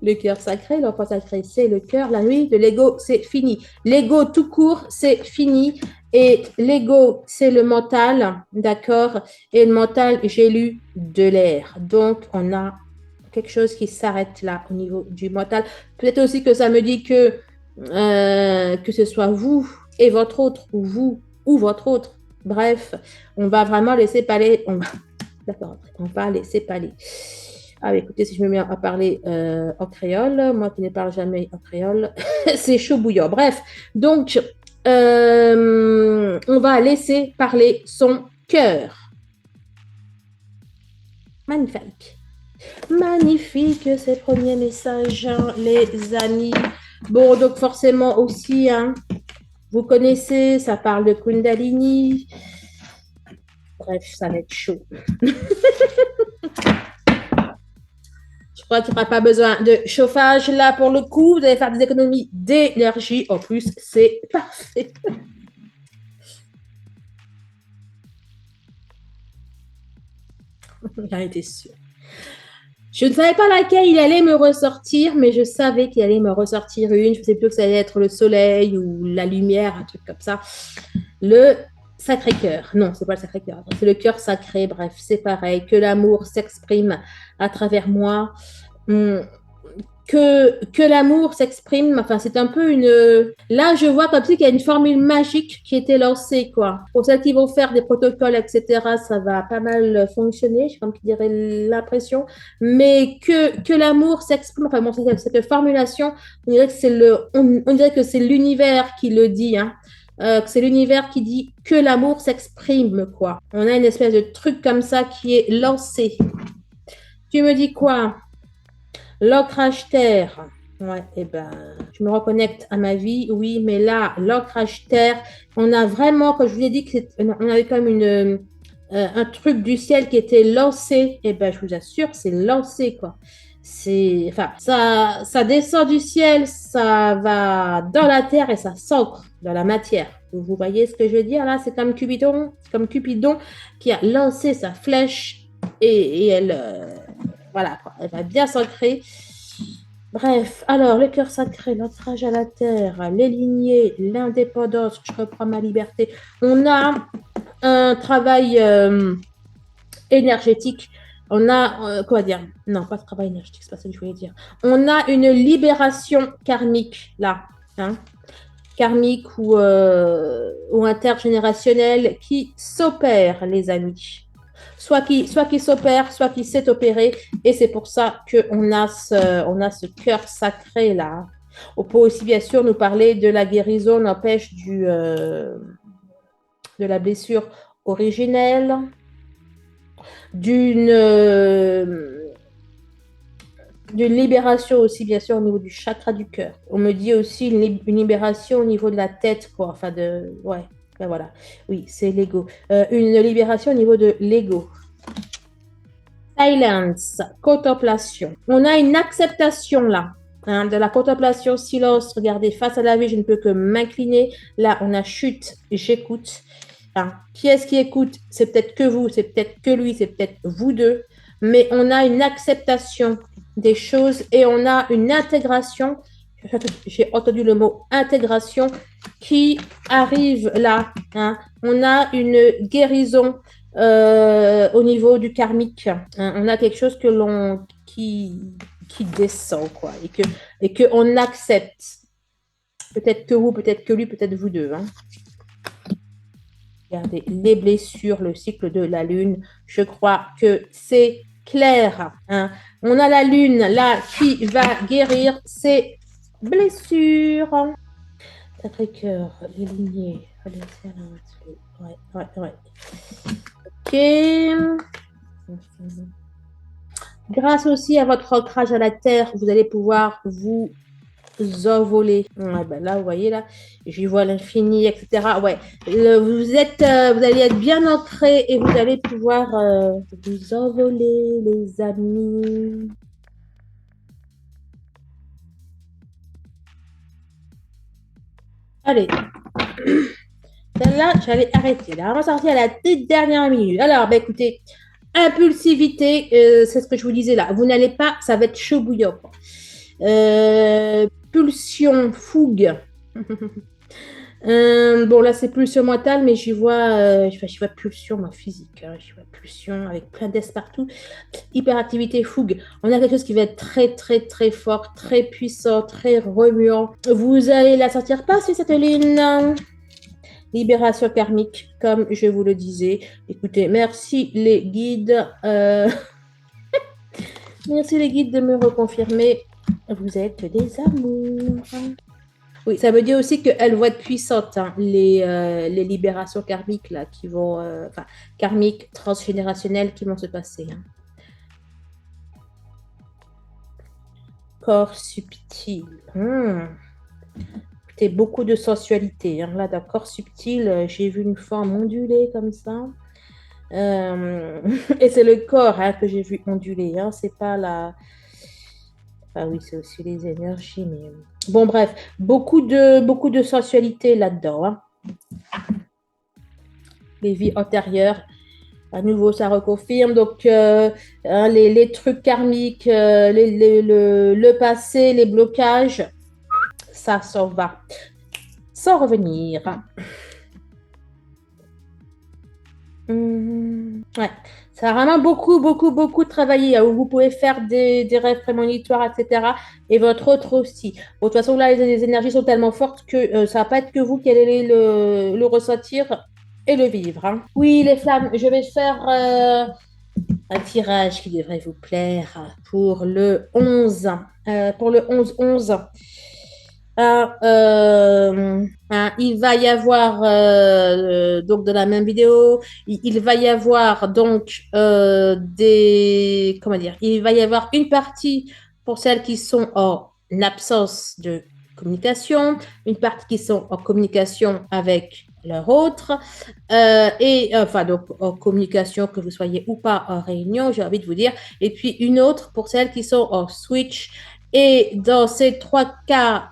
Le cœur sacré, l'enfant sacré, c'est le cœur. La nuit de l'ego, c'est fini. L'ego tout court, c'est fini. Et l'ego, c'est le mental, d'accord? Et le mental, j'ai lu de l'air. Donc, on a quelque chose qui s'arrête là au niveau du mental. Peut-être aussi que ça me dit que ce soit vous et votre autre, ou vous ou votre autre. Bref, on va vraiment laisser parler. D'accord, on va laisser parler. Ah, écoutez, si je me mets à parler en créole, moi qui ne parle jamais en créole, c'est chaud bouillant. Bref, donc, on va laisser parler son cœur. Magnifique. Magnifique ces premiers messages, hein, les amis. Bon, donc forcément aussi, hein, vous connaissez, ça parle de Kundalini. Bref, ça va être chaud. Je crois qu'il n'y aura pas besoin de chauffage là pour le coup. Vous allez faire des économies d'énergie. En plus, c'est parfait. J'en étais sûre. Je ne savais pas laquelle il allait me ressortir, mais je savais qu'il allait me ressortir une. Je ne sais plus que ça allait être le soleil ou la lumière, un truc comme ça. Le Sacré-Cœur. Non, c'est pas le Sacré-Cœur. C'est le cœur sacré. Bref, c'est pareil. Que l'amour s'exprime à travers moi. Que l'amour s'exprime, enfin, c'est un peu une... Là, je vois comme si il y a une formule magique qui était lancée, quoi. Pour celles qui vont faire des protocoles, etc., ça va pas mal fonctionner, j'ai comme qui dirait l'impression. Mais que l'amour s'exprime, enfin, bon, cette formulation, on dirait que on dirait que c'est l'univers qui le dit, hein. C'est l'univers qui dit que l'amour s'exprime, quoi. On a une espèce de truc comme ça qui est lancé. Tu me dis quoi? L'ancrage terre. Ouais, et ben, je me reconnecte à ma vie, oui, mais là, l'ancrage terre, on a vraiment, comme je vous ai dit, on avait comme un truc du ciel qui était lancé. Et ben, je vous assure, c'est lancé, quoi. Enfin, ça descend du ciel, ça va dans la terre et ça s'ancre dans la matière. Vous voyez ce que je veux dire là? C'est comme Cupidon qui a lancé sa flèche et elle, voilà, quoi, elle va bien s'ancrer. Bref, alors le cœur sacré, l'ancrage à la terre, les lignées, l'indépendance, je reprends ma liberté. On a un travail énergétique. On a, quoi dire? Non, pas de travail énergétique, c'est pas ça que je voulais dire. On a une libération karmique là, hein, karmique ou intergénérationnelle qui s'opère, les amis. Soit qui s'opère, soit qui s'est opéré. Et c'est pour ça qu'on a ce cœur sacré là. On peut aussi bien sûr nous parler de la guérison, n'empêche, de la blessure originelle, d'une libération aussi, bien sûr, au niveau du chakra du cœur. On me dit aussi une libération au niveau de la tête, quoi. Enfin, ouais. Ben voilà, oui, c'est l'ego. Une libération au niveau de l'ego. Silence, contemplation. On a une acceptation là, hein, de la contemplation, silence. Regardez, face à la vie, je ne peux que m'incliner. Là, on a chute, j'écoute. Hein. Qui est-ce qui écoute? C'est peut-être que vous, c'est peut-être que lui, c'est peut-être vous deux. Mais on a une acceptation des choses et on a une intégration. J'ai entendu le mot intégration qui arrive là. Hein. On a une guérison au niveau du karmique. Hein. On a quelque chose que l'on qui descend, quoi, et que on accepte. Peut-être que vous, peut-être que lui, peut-être vous deux. Hein. Regardez, les blessures, le cycle de la lune, je crois que c'est clair. Hein. On a la lune là qui va guérir ces blessures. Sacré-Cœur, les lignées. Ouais, ouais, ouais. Ok. Grâce aussi à votre ancrage à la terre, vous allez pouvoir vous envoler. Ouais, ben là, vous voyez, là, j'y vois l'infini, etc. Ouais, vous allez être bien ancré et vous allez pouvoir vous envoler, les amis. Allez. Là, j'allais arrêter. Là, on va sortir à la toute dernière minute. Alors, ben, écoutez, impulsivité, c'est ce que je vous disais là. Vous n'allez pas, ça va être chaud bouillant. Pulsion, fougue. Bon, là, c'est pulsion mentale, mais j'y vois pulsion physique. Hein, j'y vois pulsion avec plein d'es partout. Hyperactivité, fougue. On a quelque chose qui va être très, très, très fort, très puissant, très remuant. Vous allez la sortir par cette lune. Libération karmique, comme je vous le disais. Écoutez, merci les guides. Merci les guides de me reconfirmer. Vous êtes des amours. Oui, ça veut dire aussi qu'elles vont être puissantes, hein, les libérations karmiques là, qui vont, karmiques, transgénérationnelles qui vont se passer. Hein. Corps subtil. Écoutez, beaucoup de sensualité. Hein. Là, d'un corps subtil, j'ai vu une forme ondulée comme ça. Et c'est le corps hein, que j'ai vu onduler. Hein. C'est pas la. Ah oui, c'est aussi les énergies. Mais... Bon, bref, beaucoup de sensualité là-dedans. Hein. Les vies antérieures. À nouveau, ça reconfirme. Donc, hein, les trucs karmiques, le passé, les blocages, ça s'en va. Sans revenir. Ouais. Ça a vraiment beaucoup travaillé. Hein, où vous pouvez faire des rêves prémonitoires, etc. Et votre autre aussi. Bon, de toute façon, là, les énergies sont tellement fortes que ça va pas être que vous qui allez le ressentir et le vivre. Hein. Oui, les flammes, je vais faire un tirage qui devrait vous plaire pour le 11. Pour le 11-11. Il va y avoir, donc dans la même vidéo, il va y avoir donc comment dire, il va y avoir une partie pour celles qui sont en absence de communication, une partie qui sont en communication avec leur autre, et enfin donc en communication que vous soyez ou pas en réunion, j'ai envie de vous dire, et puis une autre pour celles qui sont en switch. Et dans ces trois cas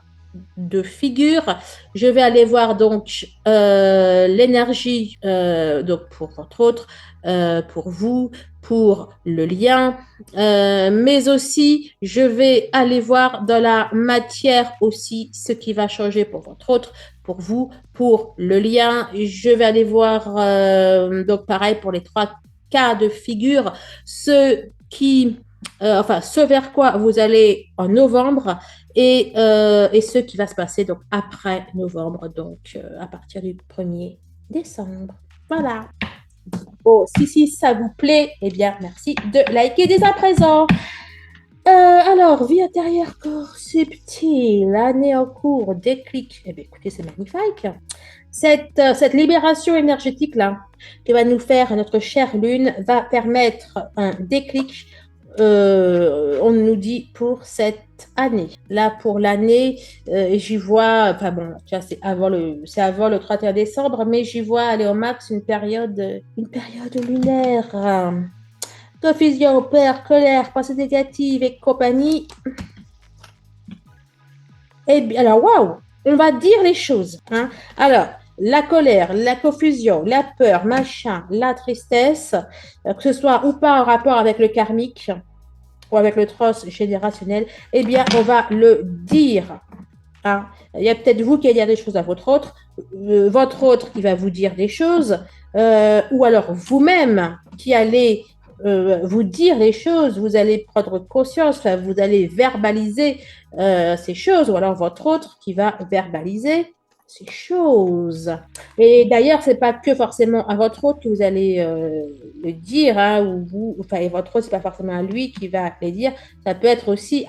de figure. Je vais aller voir donc l'énergie donc pour votre autre, pour vous, pour le lien, mais aussi je vais aller voir dans la matière aussi ce qui va changer pour votre autre, pour vous, pour le lien. Je vais aller voir donc pareil pour les trois cas de figure, ce vers quoi vous allez en novembre et ce qui va se passer donc après novembre, donc à partir du 1er décembre. Voilà. Bon, si ça vous plaît, eh bien, merci de liker dès à présent. Alors, vie intérieure, corps subtil, année en cours, déclic. Eh bien, écoutez, c'est magnifique. Cette libération énergétique-là, que va nous faire notre chère lune, va permettre un déclic on nous dit pour cette année. Là, pour l'année, j'y vois, enfin bon, tu vois, c'est avant le 31 décembre, mais j'y vois aller au max une période lunaire. Confusion, peur, colère, pensée négative et compagnie. Eh bien, alors, waouh, on va dire les choses. Hein. Alors, la colère, la confusion, la peur, machin, la tristesse, que ce soit ou pas en rapport avec le karmique ou avec le transgénérationnel, eh bien, on va le dire. Hein. Il y a peut-être vous qui allez dire des choses à votre autre qui va vous dire des choses, ou alors vous-même qui allez vous dire les choses, vous allez prendre conscience, enfin, vous allez verbaliser ces choses, ou alors votre autre qui va verbaliser ces choses. Et d'ailleurs, c'est pas que forcément à votre autre que vous allez le dire, hein, ou vous, enfin, et votre autre, c'est pas forcément à lui qui va les dire, ça peut être aussi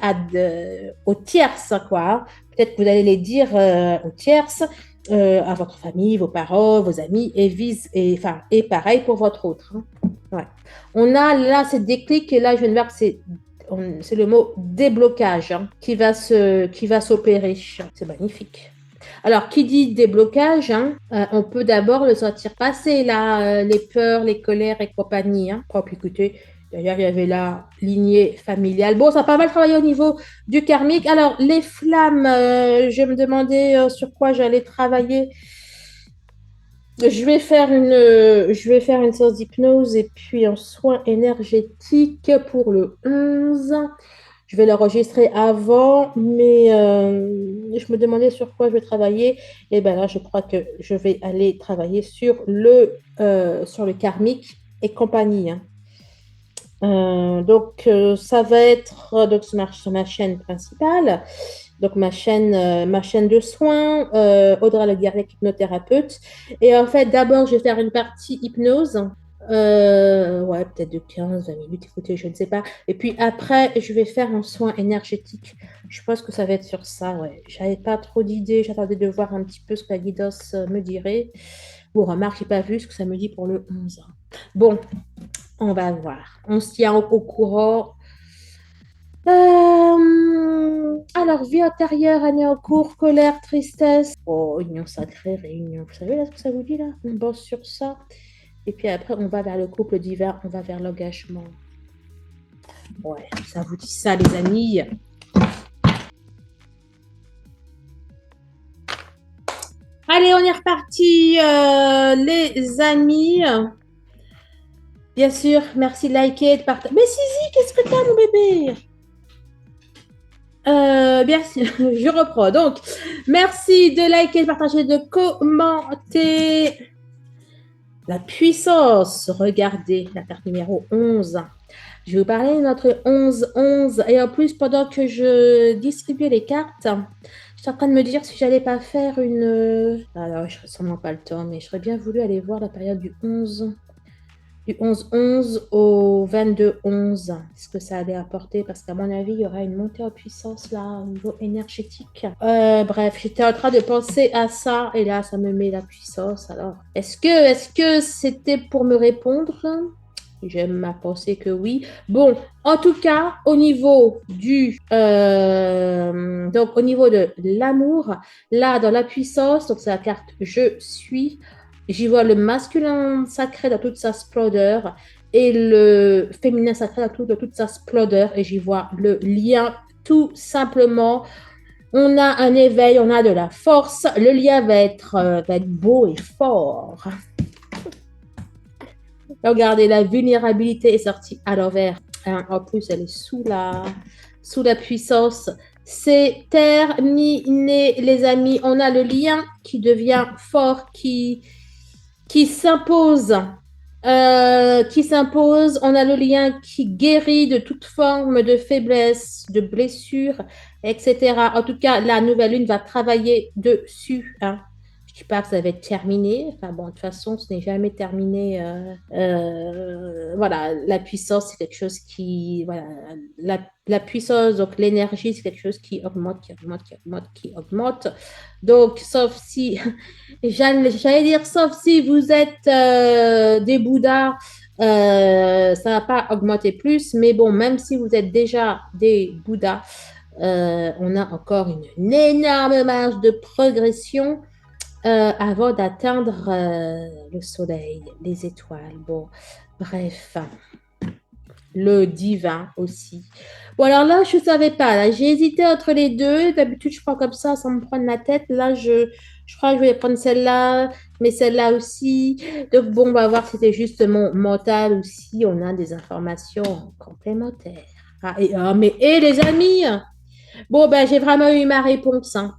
aux tierces, quoi. Hein. Peut-être que vous allez les dire aux tierces, à votre famille, vos parents, vos amis, et pareil pour votre autre. Hein. Ouais. On a là ces déclics, et là, je viens de voir que c'est le mot déblocage hein, qui va s'opérer. C'est magnifique. Alors, qui dit déblocage, hein, on peut d'abord le sentir passer, là, les peurs, les colères et compagnie. Hein. Oh, puis écoutez, d'ailleurs, il y avait la lignée familiale. Bon, ça a pas mal travaillé au niveau du karmique. Alors, les flammes, je me demandais sur quoi j'allais travailler. Je vais faire une séance d'hypnose et puis un soin énergétique pour le 11. Je vais l'enregistrer avant, mais je me demandais sur quoi je vais travailler. Et bien là, je crois que je vais aller travailler sur le karmique et compagnie. Hein. Donc, ça va être donc, sur ma chaîne principale. Donc, ma chaîne de soins, Audrey Le Guerrier, hypnothérapeute. Et en fait, d'abord, je vais faire une partie hypnose. Ouais, peut-être de 15-20 minutes, écoutez, je ne sais pas. Et puis après, je vais faire un soin énergétique. Je pense que ça va être sur ça, ouais. J'avais pas trop d'idées, j'attendais de voir un petit peu ce que la guidance me dirait. Bon, remarque, j'ai pas vu ce que ça me dit pour le 11. Bon, on va voir. On se tient au courant. Alors, vie antérieure, année en cours, colère, tristesse. Oh, union sacrée, réunion. Vous savez là ce que ça vous dit là? On bosse sur ça. Et puis après, on va vers le couple divin, on va vers l'engagement. Ouais, ça vous dit ça, les amis. Allez, on est reparti, les amis. Bien sûr, merci de liker, de partager. Mais Sisi, qu'est-ce que t'as, mon bébé? Bien sûr, je reprends. Donc, merci de liker, de partager, de commenter. La puissance, regardez la carte numéro 11. Je vais vous parler de notre 11-11. Et en plus, pendant que je distribuais les cartes, j'étais en train de me dire si j'allais pas faire une... Alors, je n'aurais sûrement pas le temps, mais j'aurais bien voulu aller voir la période du 11 au 22-11, ce que ça allait apporter, parce qu'à mon avis, il y aura une montée en puissance là, au niveau énergétique. Bref, j'étais en train de penser à ça, et là, ça me met la puissance. Alors, est-ce que c'était pour me répondre? J'aime à penser que oui. Bon, en tout cas, au niveau donc au niveau de l'amour, là, dans la puissance, donc c'est la carte je suis. J'y vois le masculin sacré dans toute sa splendeur et le féminin sacré dans toute sa splendeur. Et j'y vois le lien tout simplement. On a un éveil, on a de la force. Le lien va être beau et fort. Regardez, la vulnérabilité est sortie à l'envers. Hein, en plus, elle est sous la puissance. C'est terminé, les amis. On a le lien qui devient fort, qui s'impose. Qui s'impose. On a le lien qui guérit de toute forme de faiblesse, de blessure, etc. En tout cas, la nouvelle lune va travailler dessus. Hein. Je ne dis pas que ça va être terminé. Enfin bon, de toute façon, ce n'est jamais terminé. Voilà, la puissance, c'est quelque chose qui... Voilà, la puissance, donc l'énergie, c'est quelque chose qui augmente, qui augmente, qui augmente, qui augmente. Donc, sauf si... J'allais dire, sauf si vous êtes des Bouddhas Ça va pas augmenter plus, mais bon, même si vous êtes déjà des Bouddhas, on a encore une énorme marge de progression avant d'atteindre le soleil, les étoiles. Bon, bref, le divin aussi. Bon, alors là, je ne savais pas. Là, j'ai hésité entre les deux. D'habitude, je prends comme ça sans me prendre la tête. Là, je crois que je vais prendre celle-là, mais celle-là aussi. Donc, bon, on va voir si c'était juste mon mental ou si on a des informations complémentaires. Mais les amis, bon, ben, j'ai vraiment eu ma réponse, hein.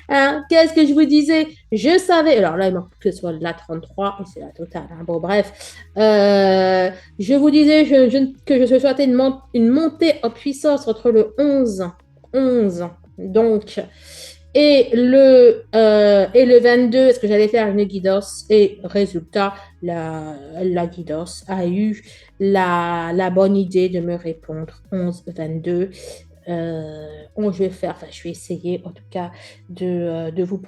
Hein, qu'est-ce que je vous disais? Je savais, alors là, il manque que ce soit la 33 et c'est la totale, hein. Bon, bref. Je vous disais que je souhaitais une montée en puissance entre le 11 donc, et le 22, est-ce que j'allais faire une guidance? Et résultat, la guidance a eu la bonne idée de me répondre 11-22. Je vais faire, enfin, je vais essayer en tout cas de vous,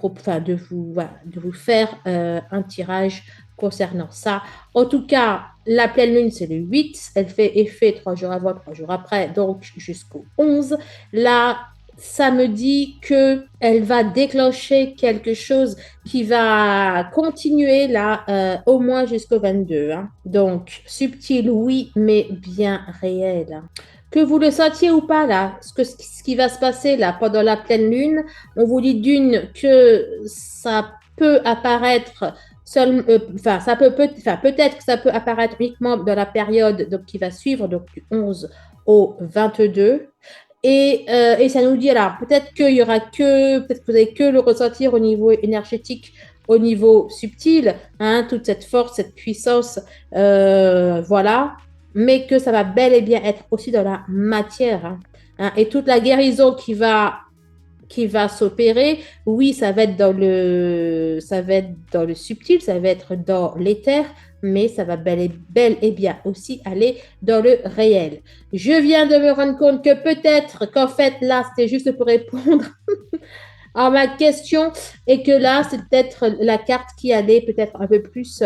voilà, de vous faire un tirage concernant ça. En tout cas, la pleine lune, c'est le 8. Elle fait effet 3 jours avant, 3 jours après, donc jusqu'au 11. Là, ça me dit qu'elle va déclencher quelque chose qui va continuer là au moins jusqu'au 22, hein. Donc, subtil, oui, mais bien réel, hein. Que vous le sentiez ou pas là, ce qui va se passer là pendant la pleine lune, on vous dit d'une que ça peut apparaître peut-être que ça peut apparaître uniquement dans la période donc, qui va suivre, donc du 11 au 22. Et ça nous dit alors peut-être peut-être que vous allez que le ressentir au niveau énergétique, au niveau subtil, hein, toute cette force, cette puissance, voilà, mais que ça va bel et bien être aussi dans la matière, hein, hein, et toute la guérison qui va s'opérer, oui, ça va être dans le subtil, ça va être dans l'éther, mais ça va bel et bien aussi aller dans le réel. Je viens de me rendre compte que peut-être qu'en fait, là, c'était juste pour répondre à ma question et que là, c'est peut-être la carte qui allait peut-être un peu plus,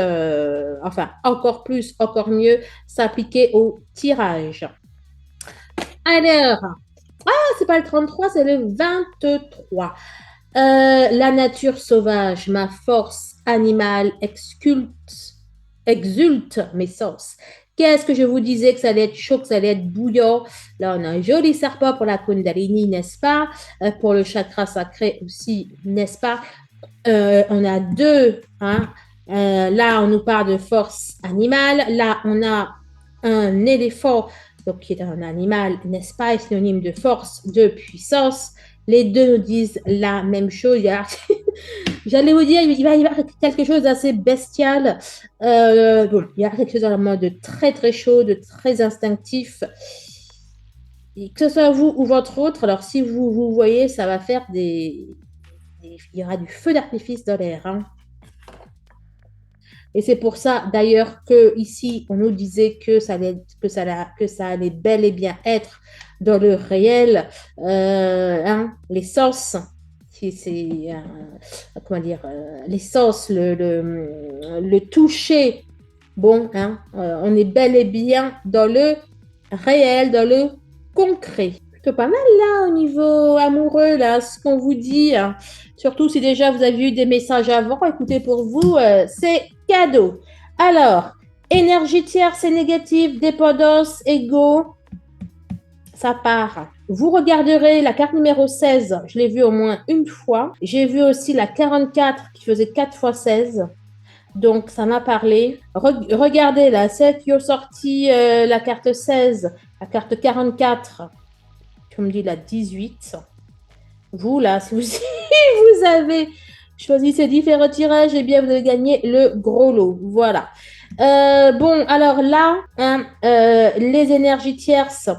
enfin, encore plus, encore mieux s'appliquer au tirage. Alors, c'est pas le 33, c'est le 23. La nature sauvage, ma force animale exulte mes sens. Qu'est-ce que je vous disais que ça allait être chaud, que ça allait être bouillant? Là, on a un joli serpent pour la Kundalini, n'est-ce pas? Pour le chakra sacré aussi, n'est-ce pas? On a deux, hein? Là, on nous parle de force animale. Là, on a un éléphant, donc qui est un animal, n'est-ce pas, est synonyme de force, de puissance. Les deux nous disent la même chose. J'allais vous dire, il va y avoir quelque chose d'assez bestial. Bon, il y a quelque chose vraiment de très très chaud, de très instinctif. Et que ce soit vous ou votre autre, alors si vous voyez, ça va faire il y aura du feu d'artifice dans l'air, hein. Et c'est pour ça, d'ailleurs, que ici, on nous disait que ça allait bel et bien être dans le réel, hein, les sens, comment dire, les sens, le toucher. Bon, hein, on est bel et bien dans le réel, dans le concret. Plutôt pas mal là au niveau amoureux, là, ce qu'on vous dit, hein. Surtout si déjà vous avez eu des messages avant, écoutez, pour vous, c'est cadeau. Alors, énergie tierce et négative, dépendance, ego, ça part. Vous regarderez la carte numéro 16, je l'ai vue au moins une fois. J'ai vu aussi la 44 qui faisait 4 fois 16. Donc, ça m'a parlé. Regardez là, celles qui ont sorti la carte 16, la carte 44, comme dit la 18. Vous, là, si vous, si vous avez choisi ces différents tirages, eh bien, vous avez gagné le gros lot. Voilà. Bon, alors là, hein, les énergies tierces,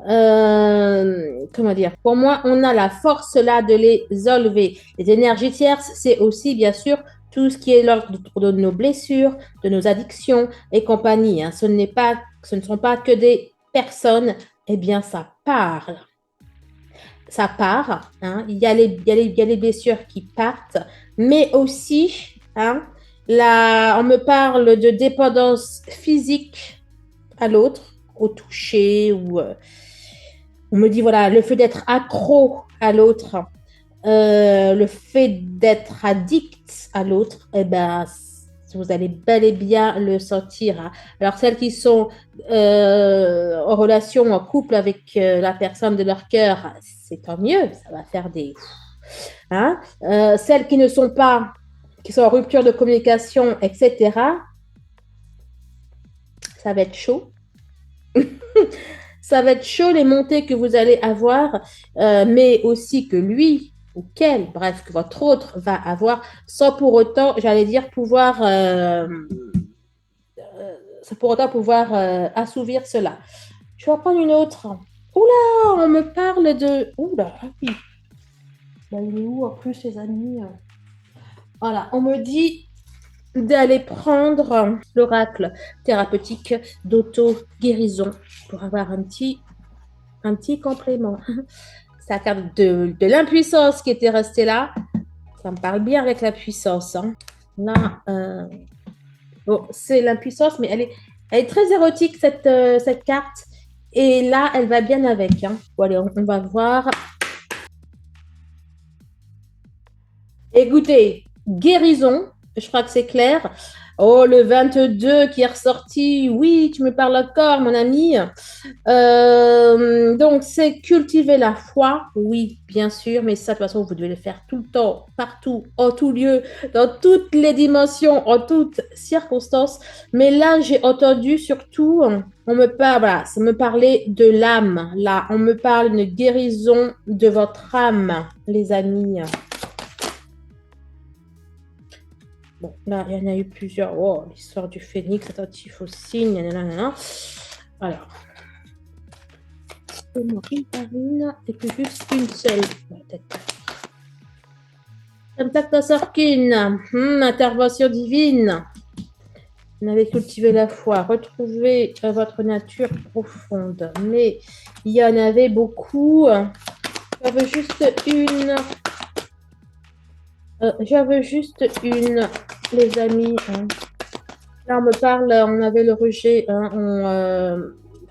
comment dire, pour moi, on a la force là de les enlever. Les énergies tierces, c'est aussi, bien sûr, tout ce qui est l'ordre de nos blessures, de nos addictions et compagnie, hein. Ce ne sont pas que des personnes, eh bien, ça parle. Ça part, hein. Il y a les blessures qui partent, mais aussi, hein, Là, on me parle de dépendance physique à l'autre, au toucher, ou on me dit, voilà, le fait d'être accro à l'autre, le fait d'être addict à l'autre, eh ben, vous allez bel et bien le sentir, hein. Alors, celles qui sont en relation, en couple avec la personne de leur cœur, c'est tant mieux, ça va faire des... Hein. Celles qui ne sont pas, qui sont en rupture de communication, etc., ça va être chaud. Ça va être chaud les montées que vous allez avoir, mais aussi que lui ou qu'elle, bref, que votre autre va avoir, sans pour autant, j'allais dire, sans pour autant pouvoir assouvir cela. Je vais en prendre une autre. Oula, on me parle de... Oula, ah oui. Bah, il est où en plus, les amis? Voilà, on me dit d'aller prendre l'oracle thérapeutique d'auto-guérison pour avoir un petit complément. C'est la carte de l'impuissance qui était restée là. Ça me parle bien avec la puissance, hein. Là, bon, c'est l'impuissance, mais elle est très érotique, cette carte. Et là, elle va bien avec, hein. Bon, allez, on va voir. Écoutez, guérison, je crois que c'est clair. Oh, le 22 qui est ressorti. Oui, tu me parles encore, mon ami. Donc, c'est cultiver la foi, oui, bien sûr, mais ça, de toute façon, vous devez le faire tout le temps, partout, en tout lieu, dans toutes les dimensions, en toutes circonstances. Mais là, j'ai entendu surtout, on me parle, voilà, ça me parlait de l'âme. Là, on me parle d'une guérison de votre âme, les amis. Bon, là, il y en a eu plusieurs. Oh, l'histoire du phénix, attentif au signe, nanana. Alors, une par une, et puis juste une seule. Peut-être. Sorkin, intervention divine. Vous avez cultivé la foi, retrouvez votre nature profonde. Mais il y en avait beaucoup. J'avais juste une. J'avais juste une, les amis. Là, on me parle, on avait le rejet. On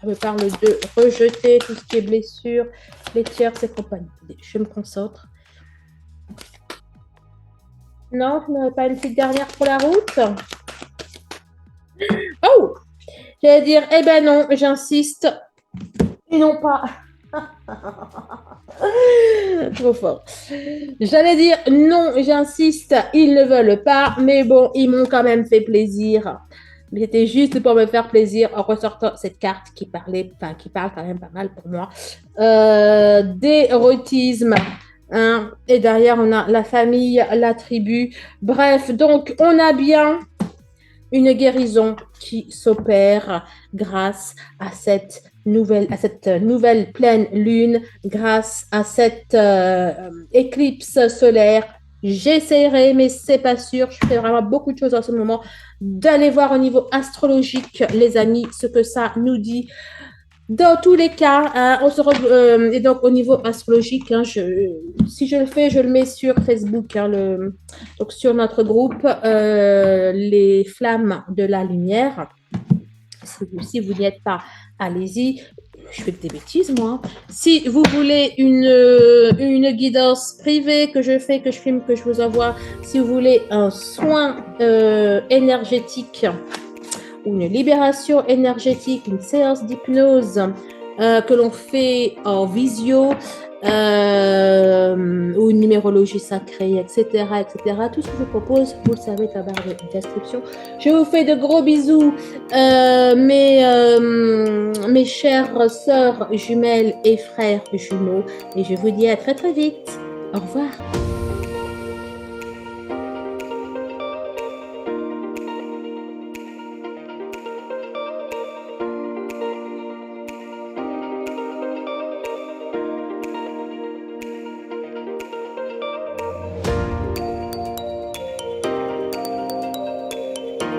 me parle de rejeter tout ce qui est blessure, les tierces et compagnie. Je me concentre. Non, vous n'avez pas une petite dernière pour la route? Oh! J'allais dire, eh ben non, j'insiste. Et non pas. Trop fort. J'allais dire, non, j'insiste, ils ne veulent pas, mais bon, ils m'ont quand même fait plaisir. Mais c'était juste pour me faire plaisir en ressortant cette carte qui qui parle quand même pas mal pour moi. D'érotisme. Hein, et derrière, on a la famille, la tribu. Bref, donc, on a bien une guérison qui s'opère grâce à cette nouvelle pleine lune, grâce à cette éclipse solaire. J'essaierai, mais c'est pas sûr. Je fais vraiment beaucoup de choses en ce moment. D'aller voir au niveau astrologique, les amis, ce que ça nous dit. Dans tous les cas, et donc au niveau astrologique, hein, si je le fais, je le mets sur Facebook, hein, donc sur notre groupe, les flammes de la lumière. Si vous n'y êtes pas, allez-y. Je fais des bêtises, moi. Si vous voulez une guidance privée que je fais, que je filme, que je vous envoie, si vous voulez un soin énergétique, ou une libération énergétique, une séance d'hypnose que l'on fait en visio, ou une numérologie sacrée, etc., etc. Tout ce que je vous propose, vous le savez, à la barre de description. Je vous fais de gros bisous, mes chères sœurs jumelles et frères jumeaux, et je vous dis à très très vite. Au revoir.